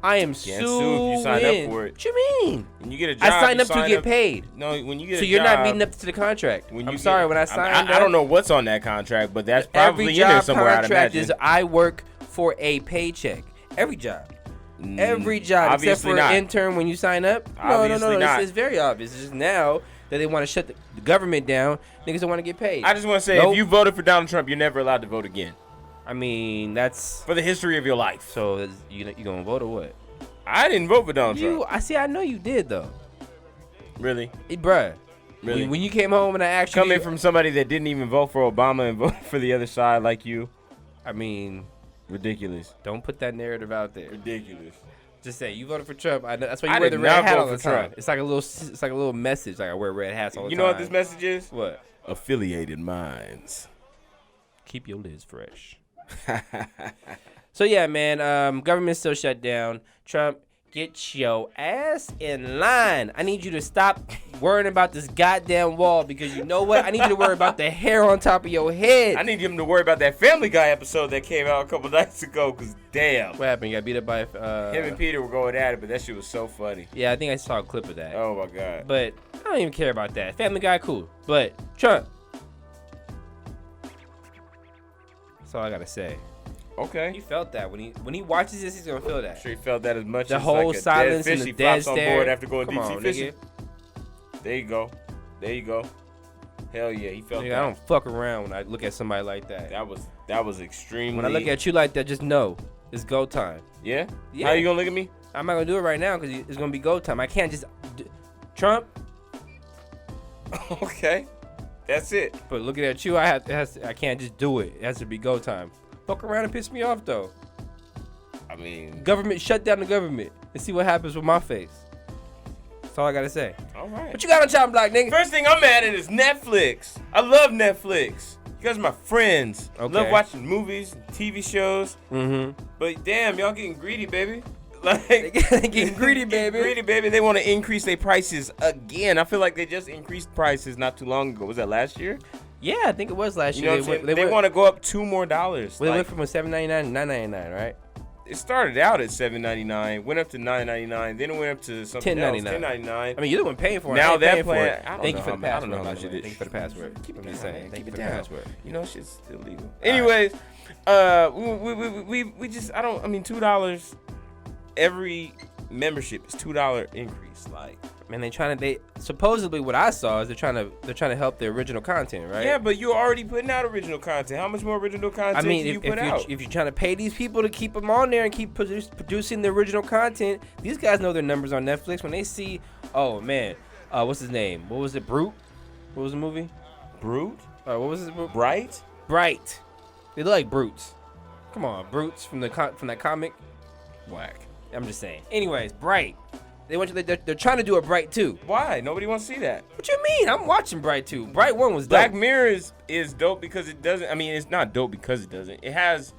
I am suing. Sue if you sign up for it. What you mean? When you get a job, I signed up to get paid. No, when you get a job. So you're not meeting up to the contract. When I signed up. I don't know what's on that contract, but that's probably in there somewhere, I'd imagine. Every job contract is I work for a paycheck. Every job. Every job. Except for an intern when you sign up. No. It's very obvious. It's just now that they want to shut the government down, niggas don't want to get paid. I just want to say, if you voted for Donald Trump, you're never allowed to vote again. I mean, that's... For the history of your life. So, you going to vote or what? I didn't vote for Donald Trump. I know you did, though. Really? Bruh. Really? When you came home and I asked you... Coming from somebody that didn't even vote for Obama and vote for the other side like you. I mean... Ridiculous. Don't put that narrative out there. Ridiculous. Just say you voted for Trump. I know, that's why you I wear did the red not hat vote all the for time. Trump. It's like a little message. Like I wear red hats all the time. You know what this message is? What? Affiliated minds. Keep your lids fresh. So yeah, man. Government's still shut down. Trump, get your ass in line. I need you to stop worrying about this goddamn wall because you know what? I need you to worry about the hair on top of your head. I need him to worry about that Family Guy episode that came out a couple nights ago because damn. What happened? You got beat up by Him and Peter were going at it, but that shit was so funny. Yeah, I think I saw a clip of that. Oh my God. But I don't even care about that. Family Guy, cool. But Trump. That's all I gotta say. Okay. He felt that when he watches this, he's gonna feel that. I'm sure he felt that as much The as whole like a silence dead and fish. the He dead flops on stare. board after going Come deep sea on, fishing. nigga. There you go. There you go. Hell yeah, he felt Nigga, that. I don't fuck around when I look at somebody like that. That was extremely. When I look at you like that, just know it's go time. Yeah? Yeah. How you gonna look at me? I'm not gonna do it right now because it's gonna be go time. I can't just Trump. Okay. That's it. But looking at you, I can't just do it. It has to be go time. Fuck around and piss me off though. I mean, Government shut down the government and see what happens with my face. That's all I gotta say. all right. What you got on chopping block, nigga? First thing I'm mad at is Netflix. I love Netflix. You guys are my friends. Okay. Love watching movies, TV shows. Mm-hmm. But damn, y'all getting greedy, baby. Like Getting greedy, baby. Greedy, baby. They want to increase their prices again. I feel like they just increased prices not too long ago. Was that last year? Yeah, I think it was last You year. know what I'm saying? They want to go up $2 more. They went from $7.99 to $9.99, right? It started out at $7.99, went up to $9.99, then it went up to something else, $10.99. I mean, you're the one paying for it. Now I ain't that paying for plan, it. I don't Thank know you for how the much- I password. don't know how by much the it way. is. Thank you for the password. Keep it I'm just down, saying. man. Thank you Keep for it the down. password. You know, shit's illegal. Anyways, we just, $2 every membership is $2 increase. Like, Man, they supposedly what I saw is they're trying to help the original content, right? yeah, but you're already putting out original content. How much more original content I mean, can you put out? if you're trying to pay these people to keep them on there and keep producing the original content, these guys know their numbers on Netflix. When they see, oh man, what's his name? What was it? Brute? What was the movie? Brute? What was his movie? Bright? Bright. They look like brutes. Come on, brutes from that comic. Whack. I'm just saying. Anyways, Bright. They're trying to do a Bright 2. Why? Nobody wants to see that. What you mean? I'm watching Bright 2. Bright 1 was dope. Black Mirror is dope because it doesn't. I mean, it's not dope because it doesn't. It has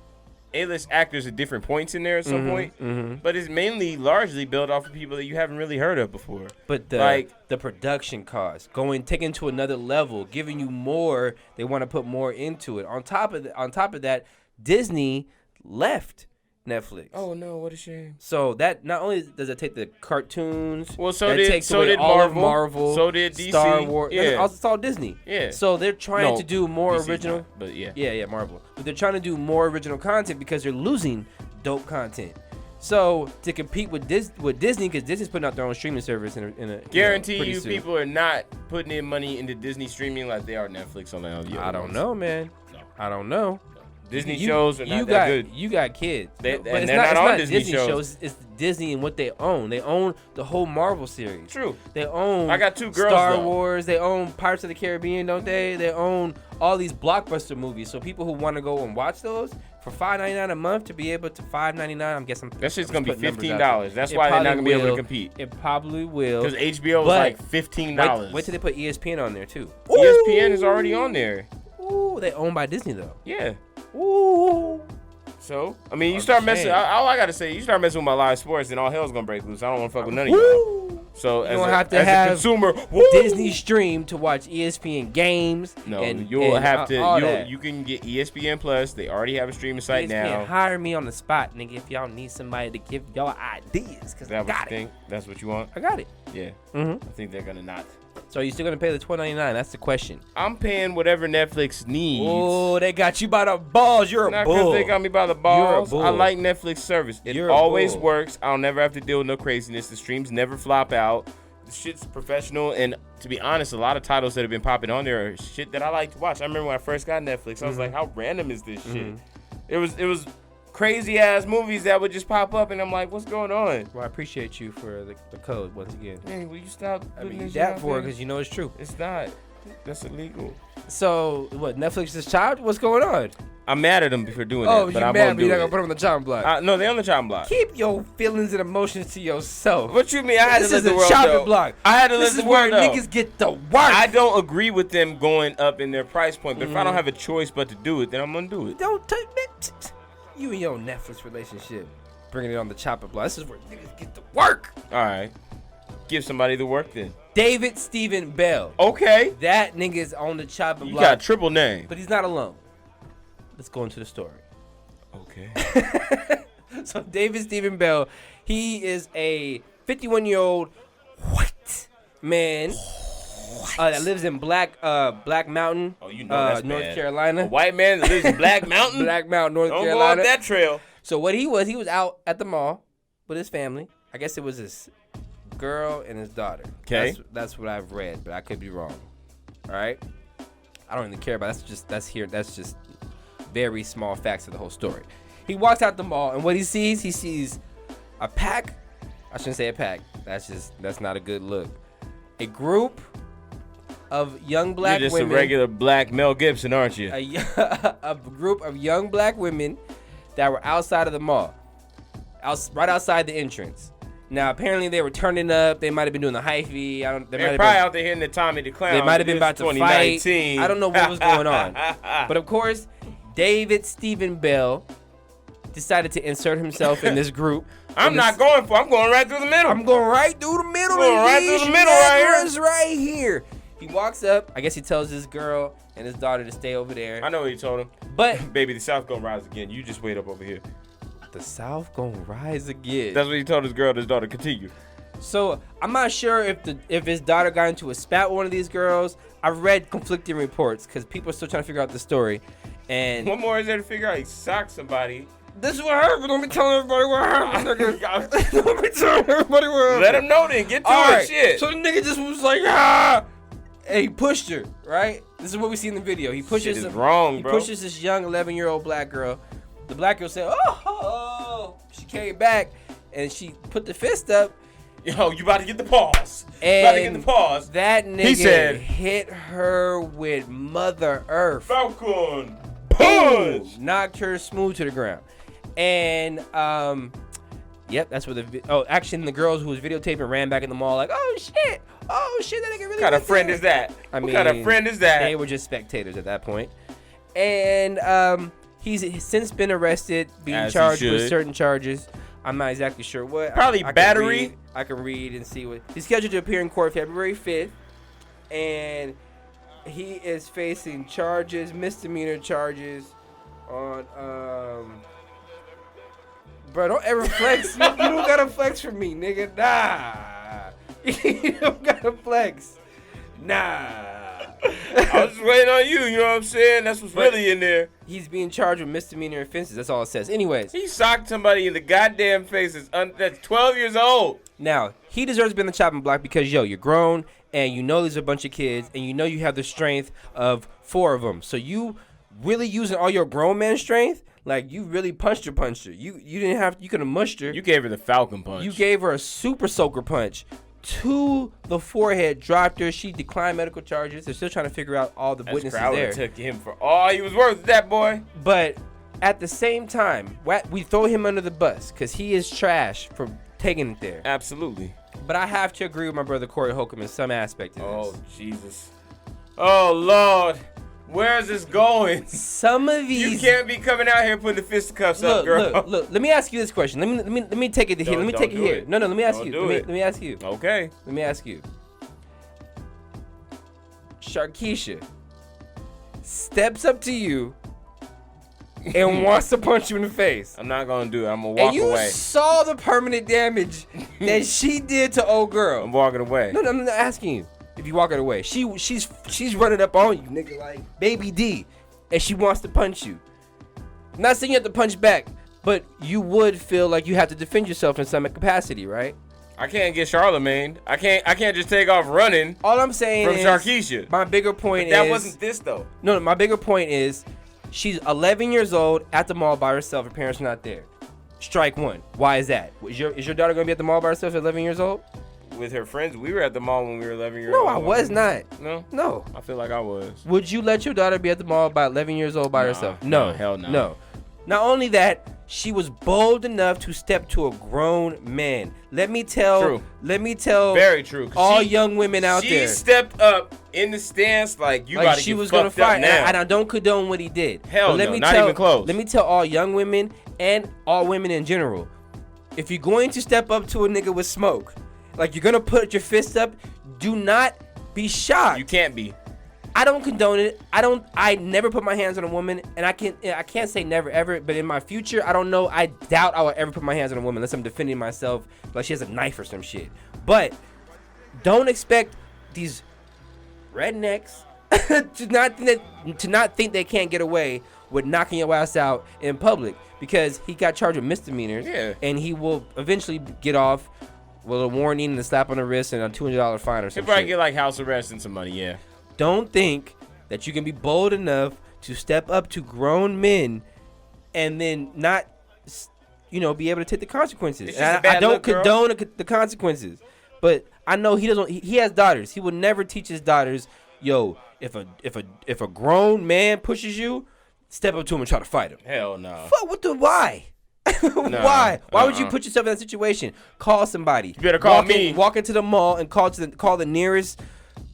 A-list actors at different points in there at some point, but it's mainly largely built off of people that you haven't really heard of before. But the production cost, taking to another level, giving you more. They want to put more into it. On top of that, Disney left Netflix. Oh no, what a shame. So that not only does it take the cartoons, Well, so that did takes away did all of Marvel. Marvel, So did DC. Star Wars. Yeah. It's all Disney. Yeah. So they're trying to do more DC's original. not, but yeah. Yeah, Marvel. But they're trying to do more original content because they're losing dope content. So to compete with Disney, because Disney's putting out their own streaming service in a Guarantee pretty you, soon. people are not putting in money into Disney streaming like they are Netflix on the other I don't ones. know, man. No. I don't know. Disney shows are not that good. You got kids. And But it's they're not not on Disney Disney shows. It's Disney and what they own. They own the whole Marvel series. True. They own I got two girls, Star though. Wars. They own Pirates of the Caribbean, don't they? They own all these blockbuster movies. So people who want to go and watch those for $5.99 a month to be able to $5.99, I'm guessing That shit's gonna be $15. That's It why they're not probably gonna be able to will. compete. It probably will. Because HBO was But like $15. Wait till they put ESPN on there too. ESPN is already on there. Ooh, they owned by Disney though. Yeah. Ooh. So, I mean, you I'm start just messing. saying. All I gotta say, you start messing with my live sports, then all hell's gonna break loose. I don't want to fuck with none of y'all. So, You as don't a, have to as have a consumer, woo! Disney stream to watch ESPN games. No, and, you'll and have to. all that. You can get ESPN Plus. They already have a streaming site ESPN, now. hire me on the spot, nigga, if y'all need somebody to give y'all ideas. Cause Is that I what you got it. think? That's what you want? I got it. Yeah. Mm-hmm. I think they're gonna not. So you still gonna pay the $12.99? That's the question. I'm paying whatever Netflix needs. Oh, they got you by the balls. You're a Not bull. because they got me by the balls. bull. I like Netflix service. It You're a always bull. works. I'll never have to deal with no craziness. The streams never flop out. The shit's professional. And to be honest, a lot of titles that have been popping on there are shit that I like to watch. I remember when I first got Netflix, I was like, how random is this shit? It was crazy ass movies that would just pop up, and I'm like, what's going on? Well, I appreciate you for the code once again. Hey, will you stop? I putting mean, you this shit that out for it there? because you know it's true. It's not. That's illegal. So what? Netflix is child? What's going on? I'm mad at them for doing Oh, that, you but I mad? won't But you're do not gonna it. put them on the chopping block. No, they on the chopping block. Keep your feelings and emotions to yourself. What you mean? I had This to is let the a world chopping know. block. I had to This let is the world where know. niggas get the work. I don't agree with them going up in their price point, but if I don't have a choice but to do it, then I'm gonna do it. Don't touch it. You and your Netflix relationship, bringing it on the chopping block. This is where niggas get the work. All right, give somebody the work then. David Stephen Bell. Okay, That nigga's on the chopping you block. got a triple name. But he's not alone. Let's go into the story. Okay. So David Stephen Bell, he is a 51-year-old white man that lives in Black Mountain, Oh, you know that's North bad. Carolina. A white man that lives in Black Mountain. Black Mountain, North Don't go Carolina. up that trail. So what he was out at the mall with his family. I guess it was his girl and his daughter. Okay. That's what I've read, but I could be wrong. All right. I don't even care about that's just very small facts of the whole story. He walks out the mall and what he sees a pack. I shouldn't say a pack. That's not a good look. A group of young black You're just women. a regular black Mel Gibson, aren't you? A group of young black women that were outside of the mall, right outside the entrance. Now, apparently, they were turning up. They might have been doing the hyphy. They're probably out there hitting the Tommy the Clown. They might have been about to fight. 2019. I don't know what was going on. But of course, David Stephen Bell decided to insert himself in this group. I'm not going for. I'm going right through the middle. I'm going right through the middle. Going right through the middle right here. Right here. He walks up. I guess he tells his girl and his daughter to stay over there. I know what he told him. But Baby, the South gonna rise again. You just wait up over here. the South gonna rise again. That's what he told his girl and his daughter. Continue. So I'm not sure if his daughter got into a spat with one of these girls. I've read conflicting reports because people are still trying to figure out the story. And What more is there to figure out? He socked somebody. this is what happened. Don't be telling everybody what happened. Don't be telling everybody what happened. Let him know then. Get to All it. right. Shit. So the nigga just was like, ah, and he pushed her. Right. This is what we see in the video. He pushes. Shit is wrong, bro. He pushes this young 11-year-old black girl. The black girl said, oh. She came back and she put the fist up. Yo, you about to get the pause. And about to get the pause. That nigga He said, hit her with Mother Earth. Falcon. Boom! Punch. Knocked her smooth to the ground. And yep, that's where actually the girls who was videotaping ran back in the mall like, oh shit, that nigga really. What kind of friend is that? I mean, what kind of friend is that? They were just spectators at that point. And he's since been arrested, being As he charged with should. certain charges. I'm not exactly sure what. Probably battery. I can read and see what. He's scheduled to appear in court February 5th, and he is facing misdemeanor charges on Bro, don't ever flex. You don't gotta flex for me, nigga. Nah. You don't gotta flex. Nah. I was just waiting on you. You know what I'm saying? That's what's really in there. He's being charged with misdemeanor offenses. That's all it says. Anyways. He socked somebody in the goddamn face that's 12 years old. Now, he deserves to be on the chopping block because, you're grown and you know there's a bunch of kids and you know you have the strength of 4 of them. So you really using all your grown man strength? Like, you really punched her. You could have mushed her. You gave her the Falcon punch. You gave her a super soaker punch to the forehead, dropped her. She declined medical charges. They're still trying to figure out all the witnesses there. Took him for all he was worth, that boy. But at the same time, we throw him under the bus because he is trash for taking it there. Absolutely. But I have to agree with my brother Corey Holcomb in some aspect of Oh, this. Jesus. Oh, Lord. Where is this going? Some of these. You can't be coming out here putting the fisticuffs up, girl. Look. Let me ask you this question. Let me take it here. Let me take it here. No. Let me ask you. Let me ask you. Okay. Let me ask you. Sharkeisha steps up to you and wants to punch you in the face. I'm not gonna do it. I'm gonna walk And you away. saw the permanent damage that she did to old girl. I'm walking away. No, I'm not asking you if you walking away. She's running up on you, nigga, like Baby D, and she wants to punch you. I'm not saying you have to punch back, but you would feel like you have to defend yourself in some capacity, right? I can't get Charlemagne. I can't just take off running All I'm saying from is, Sharkeisha. my bigger point But that is wasn't this though. No, my bigger point is she's 11 years old at the mall by herself. Her parents are not there. Strike one. Why is that? Is your daughter gonna be at the mall by herself at 11 years old? with her friends. We were at the mall when we were 11 years No, old. I was not. No? No. I feel like I was. Would you let your daughter be at the mall by 11 years old by herself? No. Hell no. No. Not only that, she was bold enough to step to a grown man. Let me tell Very true. all young women out there. She stepped up in the stance like you about to she get was gonna fucked up fight. now. And I don't condone what he did. Hell but no, not even close. Let me tell all young women and all women in general, if you're going to step up to a nigga with smoke, like you're gonna put your fist up, do not be shocked. You can't be. I don't condone it. I never put my hands on a woman, and I can't say never ever, but in my future, I don't know. I doubt I will ever put my hands on a woman unless I'm defending myself like she has a knife or some shit. But don't expect these rednecks to not think they can't get away with knocking your ass out in public, because he got charged with misdemeanors, and he will eventually get off with a warning and a slap on the wrist and a $200 fine or something. He'll probably get like house arrest and some money, yeah. Don't think that you can be bold enough to step up to grown men and then not, be able to take the consequences. I don't condone the consequences, but I know he doesn't. He has daughters. He would never teach his daughters, if a grown man pushes you, step up to him and try to fight him. Hell no. Why? Why? Why would you put yourself in that situation? Call somebody. You better call me. Walk into the mall and call the nearest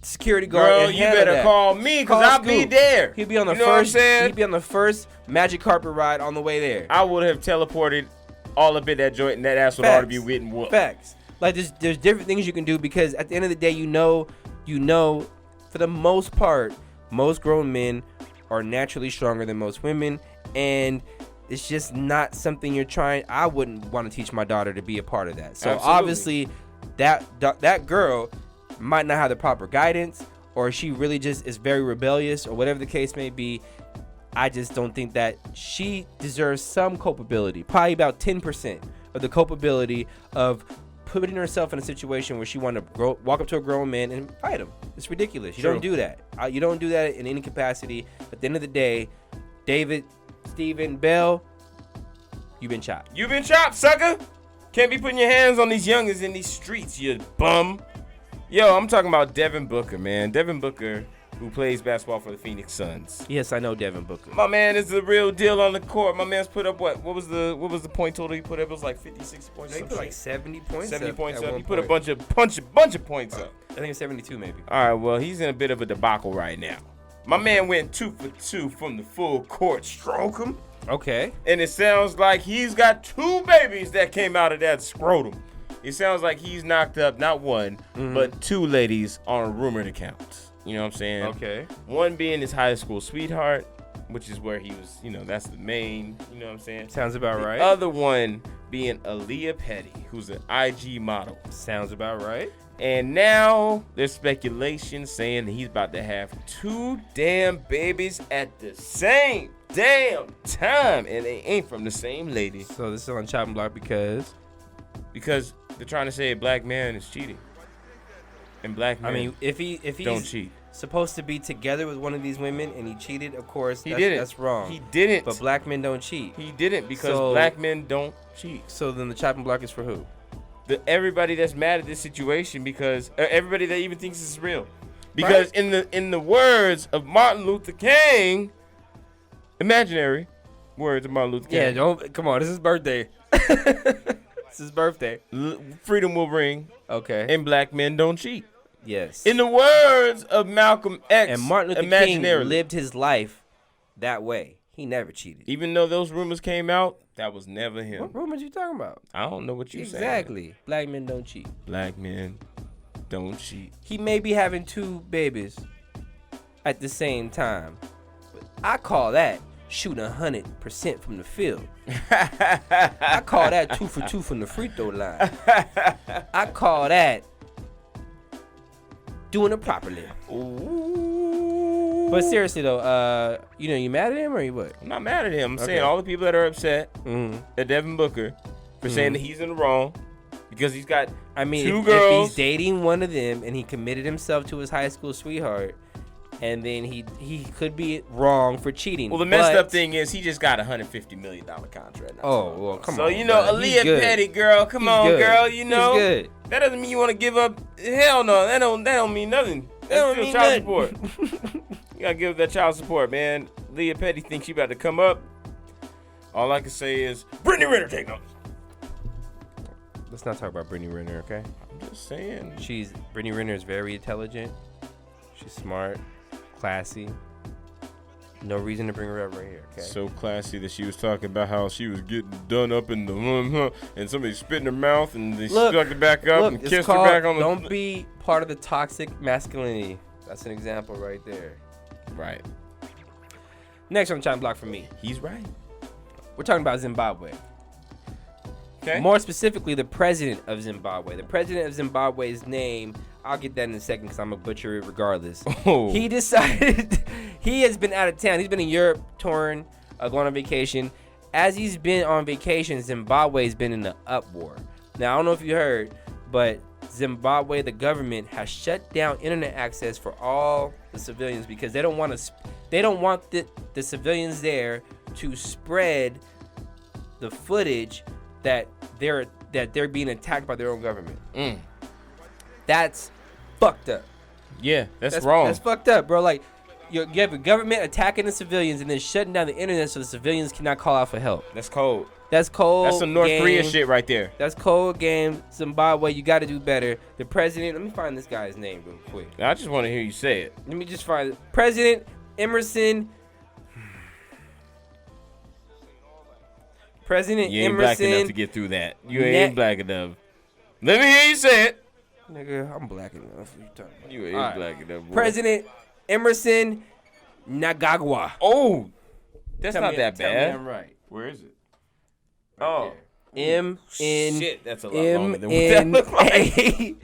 security guard. Girl, you better call me because I'll be there. He'd be on the first. He'd be on the first magic carpet ride on the way there. I would have teleported all up in that joint, and that ass would already be written whooped. Facts. Like there's different things you can do, because at the end of the day, you know, for the most part, most grown men are naturally stronger than most women, and it's just not something you're trying. I wouldn't want to teach my daughter to be a part of that. So obviously, that girl might not have the proper guidance, or she really just is very rebellious, or whatever the case may be. I just don't think that she deserves some culpability, probably about 10% of the culpability of putting herself in a situation where she wanted to walk up to a grown man and fight him. It's ridiculous. You don't do that. You don't do that in any capacity. At the end of the day, Stephen Bell, you've been chopped. You've been chopped, sucker. Can't be putting your hands on these youngins in these streets, you bum. Yo, I'm talking about Devin Booker, man. Devin Booker, who plays basketball for the Phoenix Suns. Yes, I know Devin Booker. My man is the real deal on the court. My man's put up what was the point total he put up? It was like 56 points. He put like 70 points. 70 up points at up. one He put a point. bunch of points up. I think it's 72 maybe. All right, well, he's in a bit of a debacle right now. My man went 2 for 2 from the full court. Stroke him. Okay. And it sounds like he's got 2 babies that came out of that scrotum. It sounds like he's knocked up not one, but 2 ladies on rumored accounts. You know what I'm saying? Okay. One being his high school sweetheart, which is where he was, that's the main, you know what I'm saying? Sounds about right. The other one being Aaliyah Petty, who's an IG model. Sounds about right. And now there's speculation saying that he's about to have 2 damn babies at the same damn time, and they ain't from the same lady. So this is on chopping block because they're trying to say a black man is cheating, and black men if he's don't cheat. Supposed to be together with one of these women and he cheated, of course He didn't. That's wrong. He didn't. But black men don't cheat. He didn't because black men don't cheat. So then the chopping block is for who? Everybody that's mad at this situation, because everybody that even thinks it's real, because in the words of Martin Luther King, imaginary words of Martin Luther King. Yeah, come on, this is birthday. It's his birthday. Freedom will ring. Okay. And black men don't cheat. Yes. In the words of Malcolm X, and Martin Luther King lived his life that way. He never cheated. Even though those rumors came out, that was never him. What rumors you talking about? I don't know what you saying. Exactly. Black men don't cheat. Black men don't cheat. He may be having 2 babies at the same time, but I call that shooting 100% from the field. I call that 2 for 2 from the free throw line. I call that doing it properly. Ooh. But seriously though, you mad at him or you what? I'm not mad at him. I'm saying all the people that are upset at Devin Booker for saying that he's in the wrong because he's got 2 girls. If he's dating one of them and he committed himself to his high school sweetheart, and then he could be wrong for cheating. Well, the messed up thing is he just got a $150 million contract. Oh, well, come on. So, Aaliyah Petty, girl, come on, girl, He's good. That doesn't mean you want to give up. Hell no, that don't mean nothing. That's still child support. You got to give up that child support, man. Leah Petty thinks she about to come up. All I can say is, Brittany Renner, take notes. Let's not talk about Brittany Renner, okay? I'm just saying. Brittany Renner is very intelligent. She's smart, classy. No reason to bring her up right here, okay? So classy that she was talking about how she was getting done up in the and somebody spit in her mouth and they stuck it back up and kissed her back on the... Don't be part of the toxic masculinity. That's an example right there. Right. Next on the time block for me. He's right. We're talking about Zimbabwe. Okay. More specifically, the president of Zimbabwe. The president of Zimbabwe's name, I'll get that in a second because I'm going to butcher it regardless. Oh. He decided, he has been out of town. He's been in Europe touring, going on vacation. As he's been on vacation, Zimbabwe's been in an uproar. Now, I don't know if you heard, but Zimbabwe, the government, has shut down internet access for all the civilians because they don't want the civilians there to spread the footage that they're being attacked by their own government. That's fucked up. Yeah, that's wrong. That's fucked up, bro. Like, you have a government attacking the civilians and then shutting down the internet so the civilians cannot call out for help. That's cold. That's cold. That's some North Korea shit right there. That's cold game. Zimbabwe, you got to do better. The president, let me find this guy's name real quick. I just want to hear you say it. Let me just find it. President Emerson. President You ain't Emerson. black enough to get through that. You ain't black enough. Let me hear you say it. Nigga, I'm black enough. What you talking about? You ain't black enough, boy. President Emerson Nagagwa. Oh, that's not that tell me bad. I'm right. Where is it? Right there. Shit, that's a lot longer than what that looks like.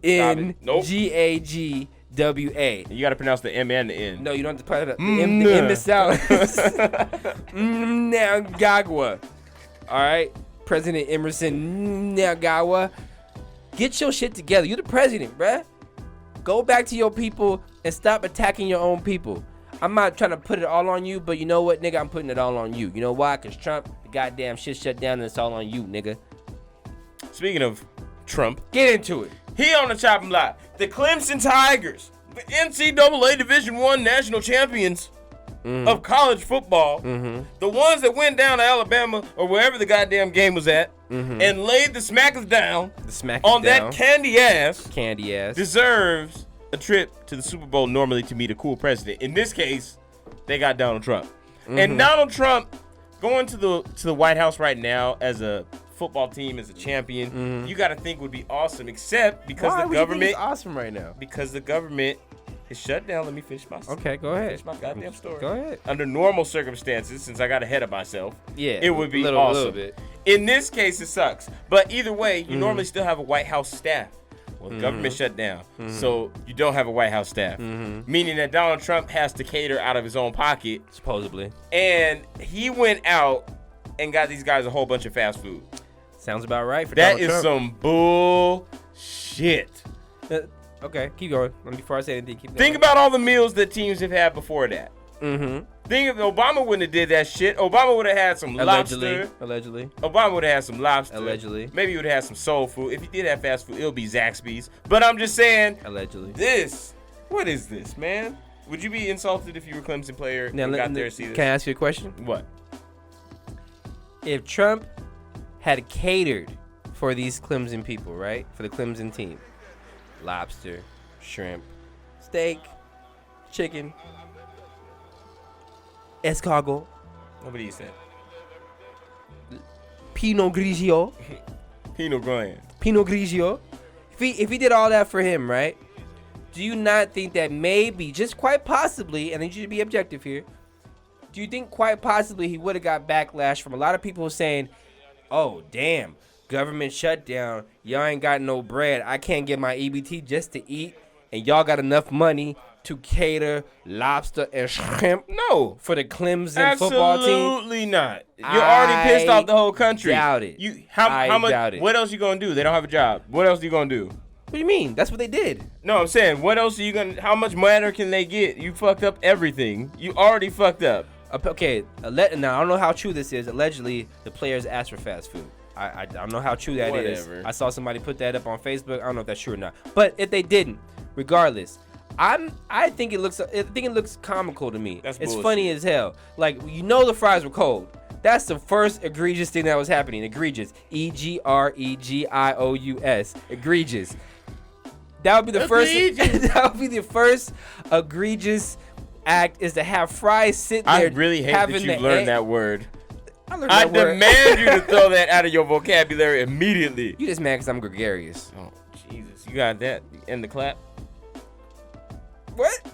N-G-A-G-W-A. You got to pronounce the M and the N. No, you don't have to put it. The M is silent. Nagagwa. All right, President Emerson Nagagwa. Get your shit together. You're the president, bruh. Go back to your people and stop attacking your own people. I'm not trying to put it all on you, but you know what, nigga? I'm putting it all on you. You know why? Because Trump, the goddamn shit shut down and it's all on you, nigga. Speaking of Trump. Get into it. He on the chopping block. The Clemson Tigers, the NCAA Division I national champions of college football, the ones that went down to Alabama or wherever the goddamn game was at and laid the smackers down that candy ass, deserves a trip to the Super Bowl normally to meet a cool president. In this case, they got Donald Trump. And Donald Trump going to the White House right now as a football team, as a champion, you got to think would be awesome, except because the government is awesome right now. Because the government is shut down. Let me finish my Okay, go ahead. Finish my goddamn story. Go ahead. Under normal circumstances, since I got ahead of myself, yeah, it would be awesome. A little bit. In this case, it sucks. But either way, you normally still have a White House staff. Well, the government shut down, so you don't have a White House staff, meaning that Donald Trump has to cater out of his own pocket, supposedly. And he went out and got these guys a whole bunch of fast food. Sounds about right for that. Donald Trump. Some bullshit. Okay, keep going. Before I say anything, keep going. Think about all the meals that teams have had before that. Think if Obama wouldn't have did that shit. Obama would have had some lobster. Allegedly. Obama would have had some lobster. Allegedly. Maybe he would have had some soul food. If he did have fast food, it'll be Zaxby's. But I'm just saying. Allegedly. What is this, man? Would you be insulted if you were a Clemson player and got there to see this? Can I ask you a question? What? If Trump had catered for these Clemson people, right? For the Clemson team. Lobster, shrimp, steak, chicken, escargot. What do you say? Pinot Grigio. Pinot Grigio. If he did all that for him, right? Do you not think that maybe, just quite possibly, and I need you to be objective here, do you think quite possibly he would have got backlash from a lot of people saying, oh, damn, government shutdown, y'all ain't got no bread, I can't get my EBT just to eat, and y'all got enough money to cater lobster and shrimp for the Clemson football team? Absolutely not. You're already pissed off the whole country. Doubt it. How much? Doubt it. What else you gonna do? They don't have a job. What else are you gonna do? What do you mean? That's what they did. No, I'm saying, what else are you gonna? How much madder can they get? You fucked up everything. You already fucked up. Okay, now I don't know how true this is. Allegedly, the players asked for fast food. I don't know how true that is. I saw somebody put that up on Facebook. I don't know if that's true or not. But if they didn't, regardless, I think it looks comical to me. It's bullshit. Funny as hell. Like, you know, the fries were cold. That's the first egregious thing that was happening. Egregious. EGREGIOUS. Egregious. That would be the first. That would be the first egregious act, is to have fries sit there. I really hate that you learned that word. I word. demand you to throw that out of your vocabulary immediately. You just mad because I'm gregarious. Oh, Jesus. You got that in the clap? What?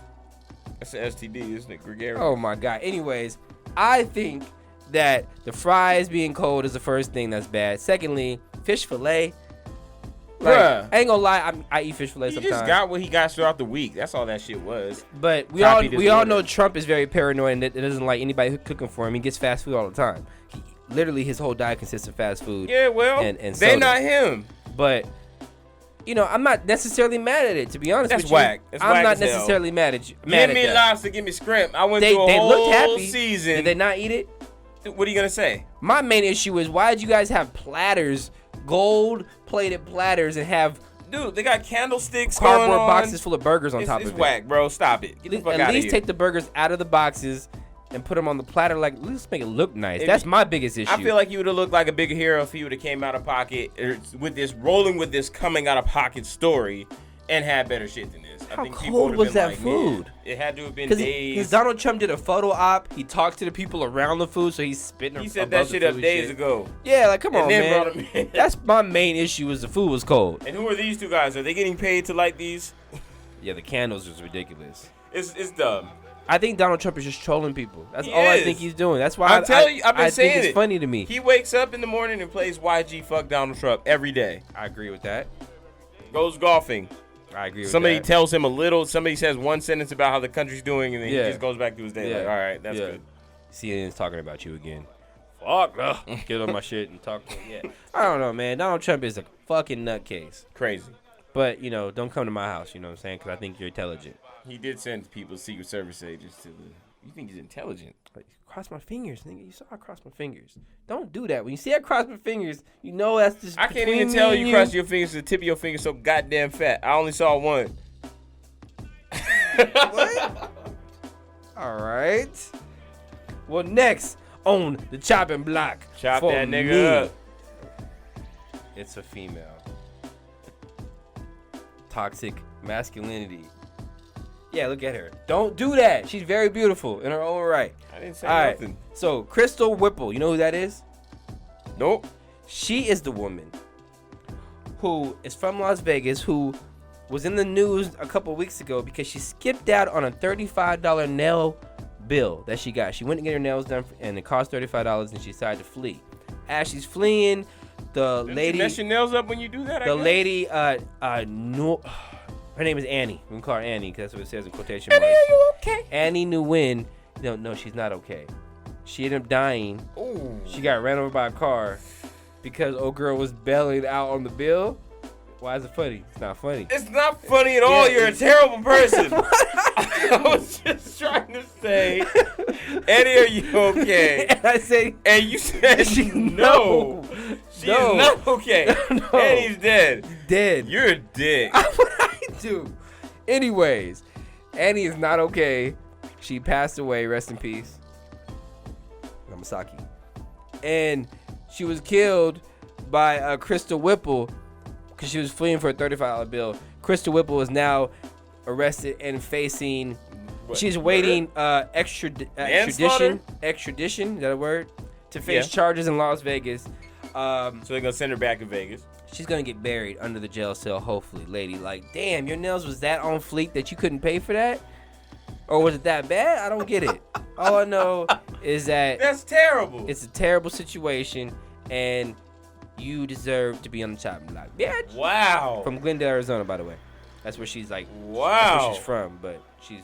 That's an STD, isn't it? Gregarious. Oh, my God. Anyways, I think that the fries being cold is the first thing that's bad. Secondly, fish fillet. Like, bruh. I ain't gonna lie, I eat fish fillet sometimes. He just got what he got throughout the week. That's all that shit was. But we all know Trump is very paranoid and it doesn't like anybody cooking for him. He gets fast food all the time. Literally, his whole diet consists of fast food. Yeah, well, and they soda. not him. But, you know, I'm not necessarily mad at it, to be honest with you. Whack. That's I'm whack not as hell. necessarily mad at you. Give me lobster, give me shrimp. I went through a they whole looked happy. season. Did they not eat it? What are you gonna say? My main issue is, why did you guys have platters, gold-plated platters, and have... Dude, they got candlesticks cardboard going on. boxes full of burgers on top of it. It's whack, bro. Stop it. Get the fuck out of here. At least take the burgers out of the boxes and put them on the platter. Like, let's make it look nice. That's my biggest issue. I feel like you would have looked like a bigger hero if he would have came out of pocket with this coming out of pocket story and had better shit than this. How cold was that food? Man, it had to have been days. Because Donald Trump did a photo op. He talked to the people around the food, so he's spitting. He said that shit up days ago. Yeah, like, come on, man. Brought him in. That's my main issue, is the food was cold. And who are these two guys? Are they getting paid to light these? Yeah, the candles was ridiculous. It's dumb. I think Donald Trump is just trolling people. That's all I think he's doing. That's why I've been saying think it's funny to me. He wakes up in the morning and plays YG Fuck Donald Trump every day. I agree with that. Goes golfing. I agree with that. Somebody tells him somebody says one sentence about how the country's doing, and then he just goes back to his day. Like, all right, that's good. CNN's talking about you again. Fuck. Get on my shit and talk to him. Yeah. I don't know, man. Donald Trump is a fucking nutcase. Crazy. But, you know, don't come to my house, you know what I'm saying? Because I think you're intelligent. He did send people, Secret Service agents, to the... You think he's intelligent? Like, cross my fingers, nigga. You saw I crossed my fingers. Don't do that. When you see I cross my fingers, you know that's just... I can't even tell you cross your fingers to the tip of your finger so goddamn fat. I only saw one. What? All right. Well, next on the chopping block. Chop that nigga up. It's a female. Toxic masculinity. Yeah, look at her. Don't do that. She's very beautiful in her own right. I didn't say nothing. So, Crystal Whipple, you know who that is? Nope. She is the woman who is from Las Vegas, who was in the news a couple weeks ago because she skipped out on a $35 nail bill that she got. She went to get her nails done, and it cost $35, and she decided to flee. As she's fleeing, the lady... You mess your nails up when you do that, The lady, no... Her name is Annie. We can call her Annie because that's what it says in quotation marks. Annie, are you okay? Annie Nguyen. No, she's not okay. She ended up dying. Ooh. She got ran over by a car because old girl was bailing out on the bill. Why is it funny? It's not funny. It's not funny at all. You're a terrible person. I was just trying to say, Annie, are you okay? And I said, and you said no. She's not okay. No. Annie's dead. Dead. You're a dick. What I do? Anyways, Annie is not okay. She passed away. Rest in peace. Namasaki. And she was killed by Crystal Whipple because she was fleeing for a $35 bill. Crystal Whipple is now arrested and facing... She's waiting extradition. Extradition, is that a word? To face charges in Las Vegas. So they're going to send her back to Vegas. She's going to get buried under the jail cell, hopefully. Lady, like, damn, your nails was that on fleek that you couldn't pay for that? Or was it that bad? I don't get it. All I know is that... That's terrible. It's a terrible situation, and you deserve to be on the chopping block. Bitch. Wow. From Glendale, Arizona, by the way. That's where she's like... Wow. That's where she's from, but she's...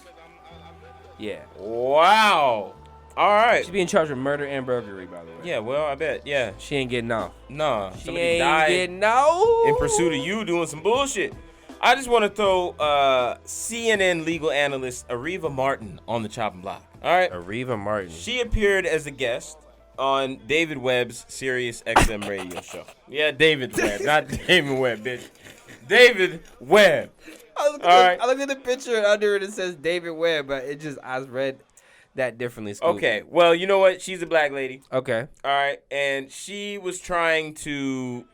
Yeah. Wow. All right. She's being charged with murder and burglary, by the way. Yeah, well, I bet. Yeah. She ain't getting off. Nah. She somebody ain't died getting off. in pursuit of you doing some bullshit. I just want to throw CNN legal analyst Areva Martin on the chopping block. All right. Areva Martin. She appeared as a guest on David Webb's Sirius XM radio show. Yeah, David Webb, not David Webb, bitch. David Webb. I look at the picture and under it says David Webb, but I read that differently. Scoop. Okay, well, you know what? She's a black lady. Okay. All right, and she was trying to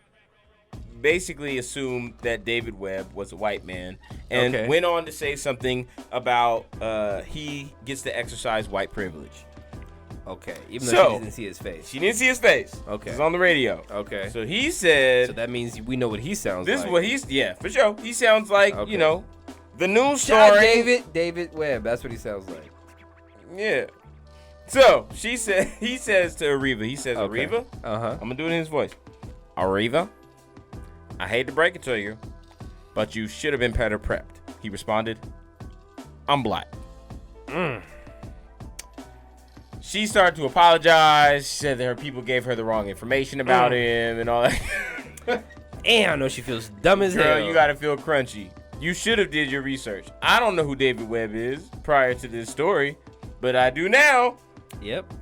basically assume that David Webb was a white man and went on to say something about he gets to exercise white privilege. Okay, even though she didn't see his face. She didn't see his face. Okay. It was on the radio. Okay. So he said... So that means we know what he sounds like. This is what he's... Yeah, for sure. He sounds like, you know, the news Shout story. David Webb. That's what he sounds like. Yeah. So he says to Areva, Areva, I'm going to do it in his voice. Areva, I hate to break it to you, but you should have been better prepped. He responded, I'm black. She started to apologize. She said that her people gave her the wrong information about him and all that. And I know she feels dumb as hell. Girl, you got to feel crunchy. You should have did your research. I don't know who David Webb is prior to this story, but I do now. Yep.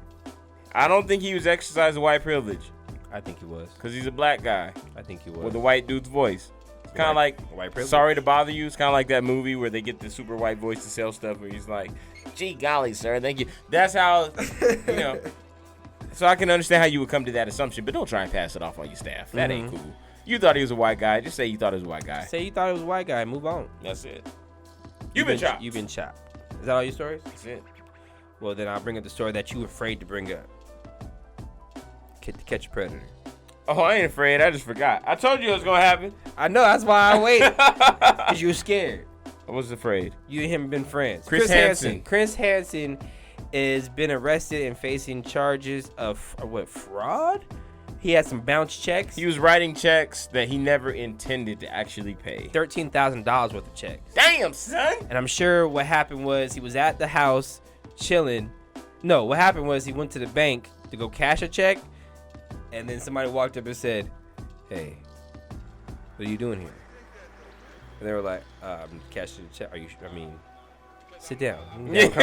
I don't think he was exercising white privilege. I think he was. Because he's a black guy. I think he was. With a white dude's voice. It's kind of like white privilege. Sorry to Bother You. It's kind of like that movie where they get the super white voice to sell stuff where he's like, gee golly, sir, thank you. That's how, you know. So I can understand how you would come to that assumption, but don't try and pass it off on your staff. That ain't cool. You thought he was a white guy. Just say you thought he was a white guy. Say you thought he was a white guy. Move on. That's it. You've been chopped. You've been chopped. Is that all your stories? That's it. Well, then I'll bring up the story that you were afraid to bring up. Catch a predator. Oh, I ain't afraid. I just forgot. I told you it was going to happen. I know. That's why I waited. Because you were scared. I was afraid. You and him have been friends. Chris Hansen. Chris Hansen has been arrested and facing charges of fraud? He had some bounce checks. He was writing checks that he never intended to actually pay. $13,000 worth of checks. Damn, son. And I'm sure what happened was he was at the house chilling. No, what happened was he went to the bank to go cash a check. And then somebody walked up and said, hey, what are you doing here? And they were like, I'm cashing a check. Sit down. We need to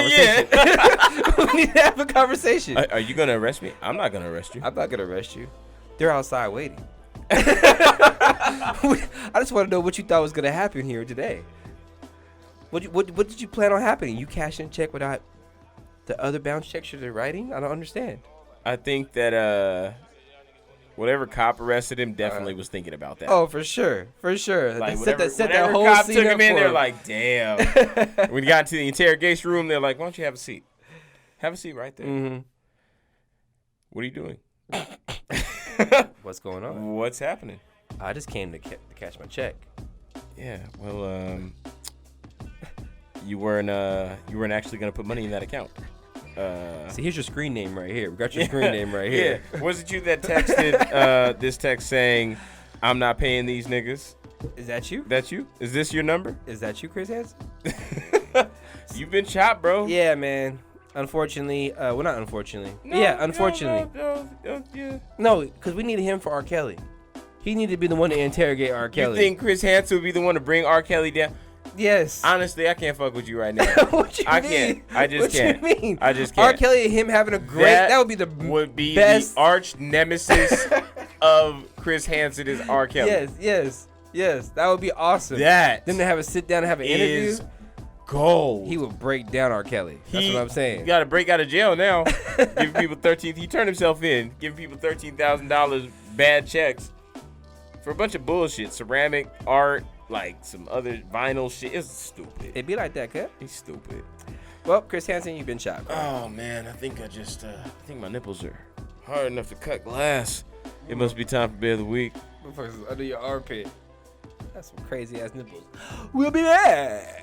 have a conversation. Are you going to arrest me? I'm not going to arrest you. I'm not going to arrest you. They're outside waiting. I just want to know what you thought was going to happen here today. What did you plan on happening? You cashing a check without the other bounce checks you're writing? I don't understand. I think that whatever cop arrested him definitely was thinking about that. Oh, for sure. For sure. Like set that whole cop scene took up him in, for they're him. like, damn. When he got into the interrogation room, they're like, why don't you have a seat? Have a seat right there. Mm-hmm. What are you doing? What's going on? What's happening? I just came to catch my check. Yeah, well, you weren't actually going to put money in that account. See, here's your screen name right here. We got your screen name right here. Yeah. Was it you that texted this text saying, I'm not paying these niggas? Is that you? That's you? Is this your number? Is that you, Chris Hansen? You've been chopped, bro. Yeah, man. Unfortunately, well, not unfortunately. No, yeah, unfortunately. Yeah. No, because we needed him for R. Kelly. He needed to be the one to interrogate R. Kelly. You think Chris Hansen would be the one to bring R. Kelly down? Yes. Honestly, I can't fuck with you right now. What you I mean? can't. I just can't. What you mean? I just can't. R. Kelly and him having a great. That would be the best. The arch nemesis of Chris Hansen is R. Kelly. Yes. That would be awesome. That them to have a sit down and have an interview. Gold. He would break down R. Kelly. That's what I'm saying. You got to break out of jail now. Giving people he turned himself in, giving people $13,000 bad checks for a bunch of bullshit, ceramic art. Like some other vinyl shit. It's stupid. It'd be like that, cut. He's stupid. Well, Chris Hansen, you've been shot. Bro. Oh man, I think my nipples are hard enough to cut glass. It must be time for Bear of the Week. Under your armpit. That's some crazy ass nipples. We'll be back.